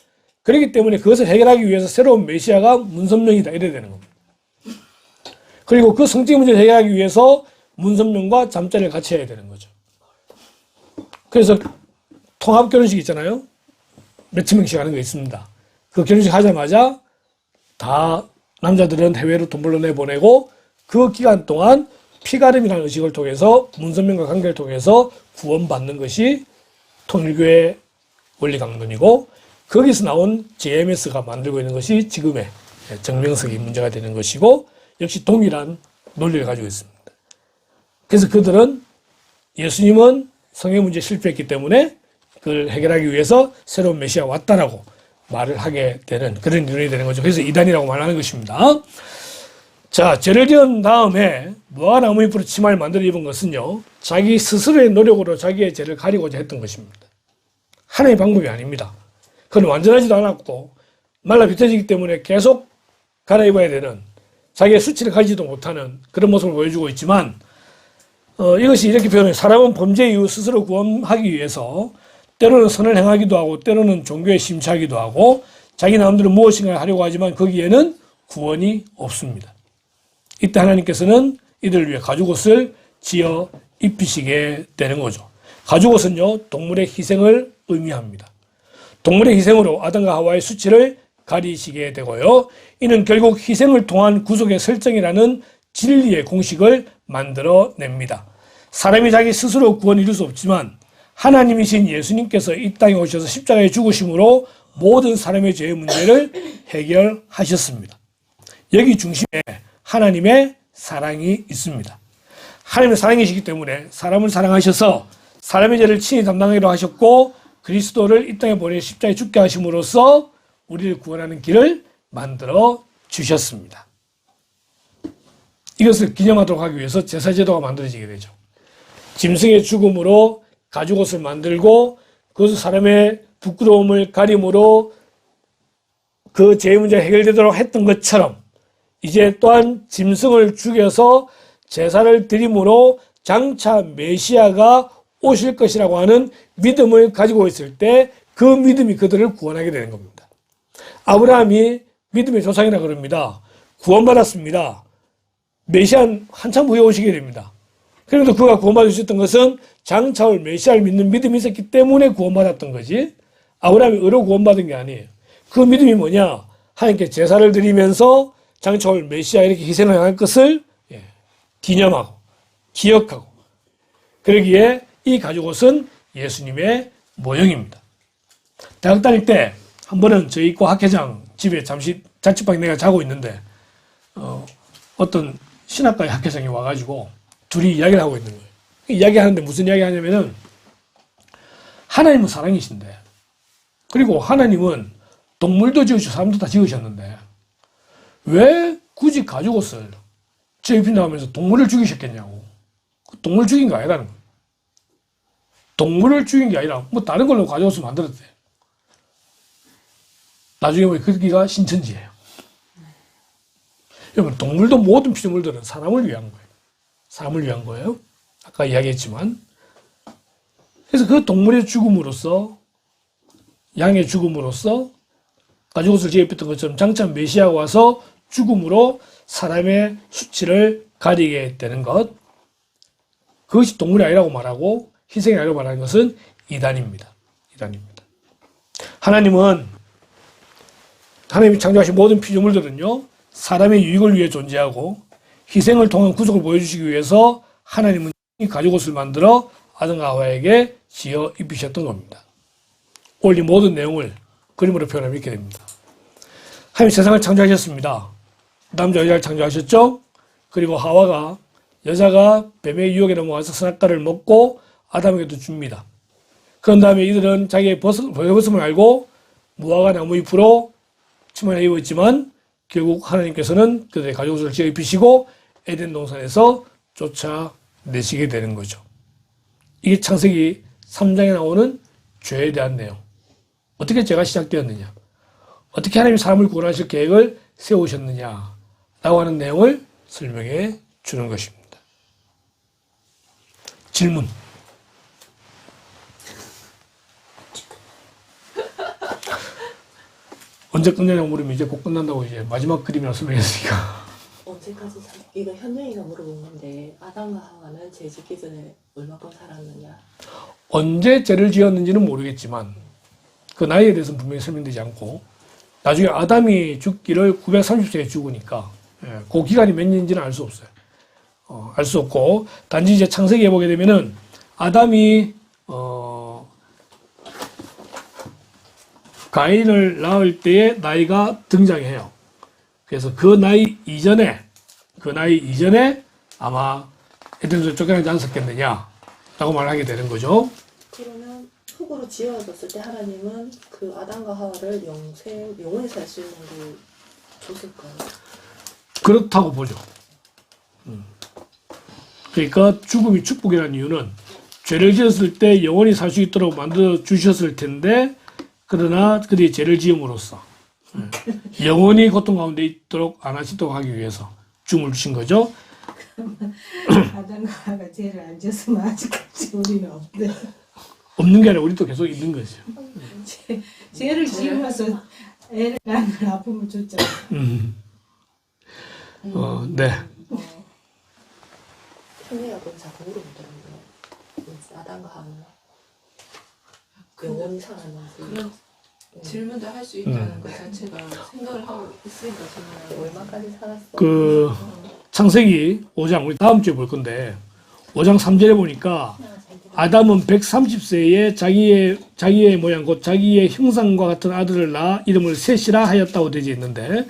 그렇기 때문에 그것을 해결하기 위해서 새로운 메시아가 문선명이다 이래야 되는 겁니다. 그리고 그 성적인 문제를 해결하기 위해서 문선명과 잠자리를 같이 해야 되는 거죠. 그래서 통합 결혼식 있잖아요. 몇천 명씩 하는 거 있습니다. 그 결혼식 하자마자 다 남자들은 해외로 돈 벌러 내보내고 그 기간 동안 피가름이라는 의식을 통해서 문선명과 관계를 통해서 구원받는 것이 통일교의 원리 강론이고 거기서 나온 JMS가 만들고 있는 것이 지금의 정명석이 문제가 되는 것이고 역시 동일한 논리를 가지고 있습니다. 그래서 그들은 예수님은 성의 문제에 실패했기 때문에 그걸 해결하기 위해서 새로운 메시아 왔다라고 말을 하게 되는 그런 이론이 되는 거죠. 그래서 이단이라고 말하는 것입니다. 자, 죄를 지은 다음에 무화과 나무 잎으로 치마를 만들어 입은 것은요, 자기 스스로의 노력으로 자기의 죄를 가리고자 했던 것입니다. 하나의 방법이 아닙니다. 그건 완전하지도 않았고 말라 비틀어지기 때문에 계속 갈아입어야 되는 자기의 수치를 가지지도 못하는 그런 모습을 보여주고 있지만 이것이 이렇게 표현해요. 사람은 범죄 이후 스스로 구원하기 위해서 때로는 선을 행하기도 하고 때로는 종교에 심취하기도 하고 자기 마음대로 무엇인가 하려고 하지만 거기에는 구원이 없습니다. 이때 하나님께서는 이들을 위해 가죽옷을 지어 입히시게 되는 거죠. 가죽옷은요, 동물의 희생을 의미합니다. 동물의 희생으로 아담과 하와의 수치를 가리시게 되고요. 이는 결국 희생을 통한 구속의 설정이라는 진리의 공식을 만들어냅니다. 사람이 자기 스스로 구원을 이룰 수 없지만 하나님이신 예수님께서 이 땅에 오셔서 십자가에 죽으심으로 모든 사람의 죄의 문제를 해결하셨습니다. 여기 중심에 하나님의 사랑이 있습니다. 하나님의 사랑이시기 때문에 사람을 사랑하셔서 사람의 죄를 친히 담당하기로 하셨고 그리스도를 이 땅에 보내 십자가에 죽게 하심으로써 우리를 구원하는 길을 만들어 주셨습니다. 이것을 기념하도록 하기 위해서 제사제도가 만들어지게 되죠. 짐승의 죽음으로 가죽옷을 만들고 그것을 사람의 부끄러움을 가림으로 그 죄의 문제가 해결되도록 했던 것처럼 이제 또한 짐승을 죽여서 제사를 드림으로 장차 메시아가 오실 것이라고 하는 믿음을 가지고 있을 때 그 믿음이 그들을 구원하게 되는 겁니다. 아브라함이 믿음의 조상이라 그럽니다. 구원받았습니다. 메시아 한참 후에 오시게 됩니다. 그래도 그가 구원받을 수 있었던 것은 장차 올 메시아를 믿는 믿음이 있었기 때문에 구원받았던 거지 아브라함이 의로 구원받은 게 아니에요. 그 믿음이 뭐냐? 하나님께 제사를 드리면서 장차 올 메시아 이렇게 희생을 할 것을 기념하고 기억하고 그러기에 이 가죽옷은 예수님의 모형입니다. 대학 다닐 때 한 번은 저희 과 학회장 집에 잠시 자취방에 내가 자고 있는데 어떤 신학과의 학회장이 와가지고 둘이 이야기를 하고 있는 거예요. 이야기하는데 무슨 이야기 하냐면은 하나님은 사랑이신데 그리고 하나님은 동물도 지으시고 사람도 다 지으셨는데 왜 굳이 가죽옷을 제 입힌다고 하면서 동물을 죽이셨겠냐고. 동물 죽인 거 아니라는 거예요. 동물을 죽인 게 아니라 뭐 다른 걸로 가죽옷을 만들었대. 나중에 보니 거기가 신천지예요. 여러분, 동물도 모든 피조물들은 사람을 위한 거예요. 사람을 위한 거예요. 아까 이야기했지만. 그래서 그 동물의 죽음으로써, 양의 죽음으로써 가죽옷을 제입했던 것처럼 장차 메시아가 와서 죽음으로 사람의 수치를 가리게 되는 것. 그것이 동물이 아니라고 말하고 희생이 아니라고 말하는 것은 이단입니다. 이단입니다. 하나님이 창조하신 모든 피조물들은요, 사람의 유익을 위해 존재하고 희생을 통한 구속을 보여주시기 위해서 하나님은 가죽옷을 만들어 아담과 하와에게 지어 입히셨던 겁니다. 오늘 이 모든 내용을 그림으로 표현하면 이렇게 됩니다. 하나님 세상을 창조하셨습니다. 남자 여자를 창조하셨죠? 그리고 하와가 여자가 뱀의 유혹에 넘어가서 선악과를 먹고 아담에게도 줍니다. 그런 다음에 이들은 자기의 벗음을 알고 무화과 나무 잎으로 치마를 입었지만 결국 하나님께서는 그들의 가죽옷을 지어 입히시고 에덴 동산에서 쫓아내시게 되는 거죠. 이게 창세기 3장에 나오는 죄에 대한 내용. 어떻게 죄가 시작되었느냐? 어떻게 하나님이 사람을 구원하실 계획을 세우셨느냐? 라고 하는 내용을 설명해 주는 것입니다. 질문. 언제 끝내냐고 물으면 이제 곧 끝난다고 이제 마지막 그림이라고 설명했으니까. 언제까지 이거 현영이가 물어본 건데 아담과 하와는 죄 짓기 전에 얼마큼 살았느냐? 언제 죄를 지었는지는 모르겠지만 그 나이에 대해서는 분명히 설명되지 않고 나중에 아담이 죽기를 930세에 죽으니까 그 기간이 몇 년인지는 알 수 없어요. 알 수 없고 단지 이제 창세기에 보게 되면은 아담이 가인을 낳을 때의 나이가 등장해요. 그래서 그 나이 이전에 아마 에덴에서 쫓겨나지 않았겠느냐라고 말하게 되는 거죠. 그러면 흙으로 지어졌을 때 하나님은 그 아담과 하와를 영원히 살 수 있는 걸 줬을까요? 그렇다고 보죠. 그러니까 죽음이 축복이라는 이유는 죄를 지었을 때 영원히 살 수 있도록 만들어 주셨을 텐데 그러나 그들이 죄를 지음으로써 영원히 고통 가운데 있도록 안 하시도록 하기 위해서 죽음을 주신 거죠. 아담과 하와가 죄를 안 지었으면 아직까지 우리는 없대. 없는 게 아니라 우리도 계속 있는 거죠. 죄를 지으면서 애를 낳는 아픔을 줬잖아. 네. 현영이가 그럼 자꾸 물어보더라고요. 아담과 하와는 영원히 살았는지 그런 질문도 할 수 있다는 것 자체가 생각을 하고 있으니까 저는 얼마까지 살았어? 그 창세기 5장 우리 다음 주에 볼 건데 5장 3절에 보니까 아담은 130세에 자기의 모양 곧 자기의 형상과 같은 아들을 낳아 이름을 셋이라 하였다고 되어 있는데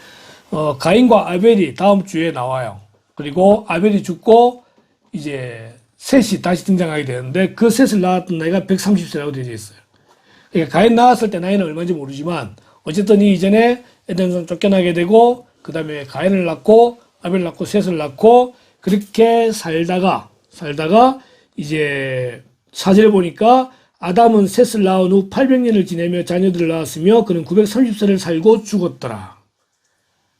가인과 아벨이 다음 주에 나와요. 그리고 아벨이 죽고 이제 셋이 다시 등장하게 되는데 그 셋을 낳았던 나이가 130세라고 되어 있어요. 그러니까 가인 낳았을 때 나이는 얼마인지 모르지만 어쨌든 이 이전에 에덴에서 쫓겨나게 되고 그 다음에 가인을 낳고 아벨을 낳고 셋을 낳고 그렇게 살다가 이제 사절에 보니까 아담은 셋을 낳은 후 800년을 지내며 자녀들을 낳았으며 그는 930세를 살고 죽었더라.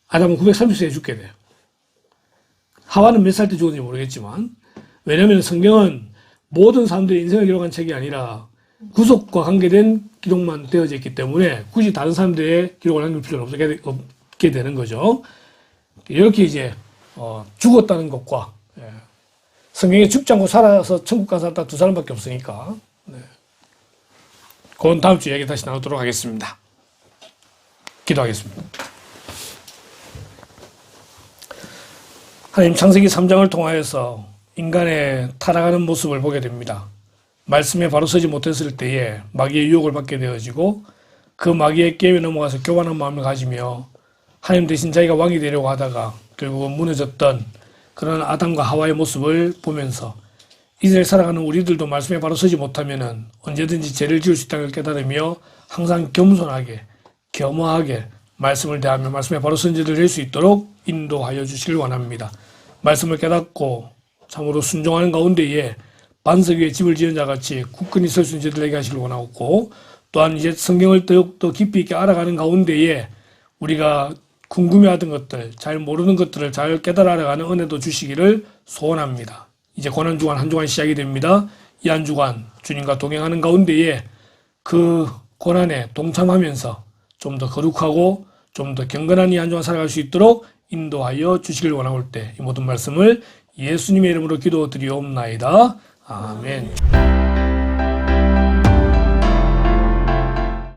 아담은 930세에 죽게 돼요. 하와는 몇 살 때 죽었는지 모르겠지만 왜냐하면 성경은 모든 사람들의 인생을 기록한 책이 아니라 구속과 관계된 기록만 되어져 있기 때문에 굳이 다른 사람들의 기록을 남길 필요는 없게 되는 거죠. 이렇게 이제 죽었다는 것과 성경에 죽지 않고 살아서 천국 가서 딱 두 사람밖에 없으니까 그건 다음 주에 이야기 다시 나누도록 하겠습니다. 기도하겠습니다. 하나님 창세기 3장을 통하여서 인간의 타락하는 모습을 보게 됩니다. 말씀에 바로 서지 못했을 때에 마귀의 유혹을 받게 되어지고 그 마귀의 게임에 넘어가서 교만한 마음을 가지며 하나님 대신 자기가 왕이 되려고 하다가 결국은 무너졌던 그런 아담과 하와의 모습을 보면서 이제 살아가는 우리들도 말씀에 바로 서지 못하면은 언제든지 죄를 지을 수 있다는 걸 깨달으며 항상 겸손하게 겸허하게 말씀을 대하며 말씀에 바로 선지를 낼 수 있도록 인도하여 주시길 원합니다. 말씀을 깨닫고 참으로 순종하는 가운데에 반석 위에 집을 지은 자 같이 굳건히 설 수 있는 저들에게 하시길 원하고, 또한 이제 성경을 더욱더 깊이 있게 알아가는 가운데에 우리가 궁금해하던 것들, 잘 모르는 것들을 잘 깨달아 알아가는 은혜도 주시기를 소원합니다. 이제 고난주간 한 주간 시작이 됩니다. 이 한 주간 주님과 동행하는 가운데에 그 고난에 동참하면서 좀 더 거룩하고 좀 더 경건한 이 한 주간 살아갈 수 있도록 인도하여 주시길 원하올 때 이 모든 말씀을 예수님의 이름으로 기도드리옵나이다. 아멘.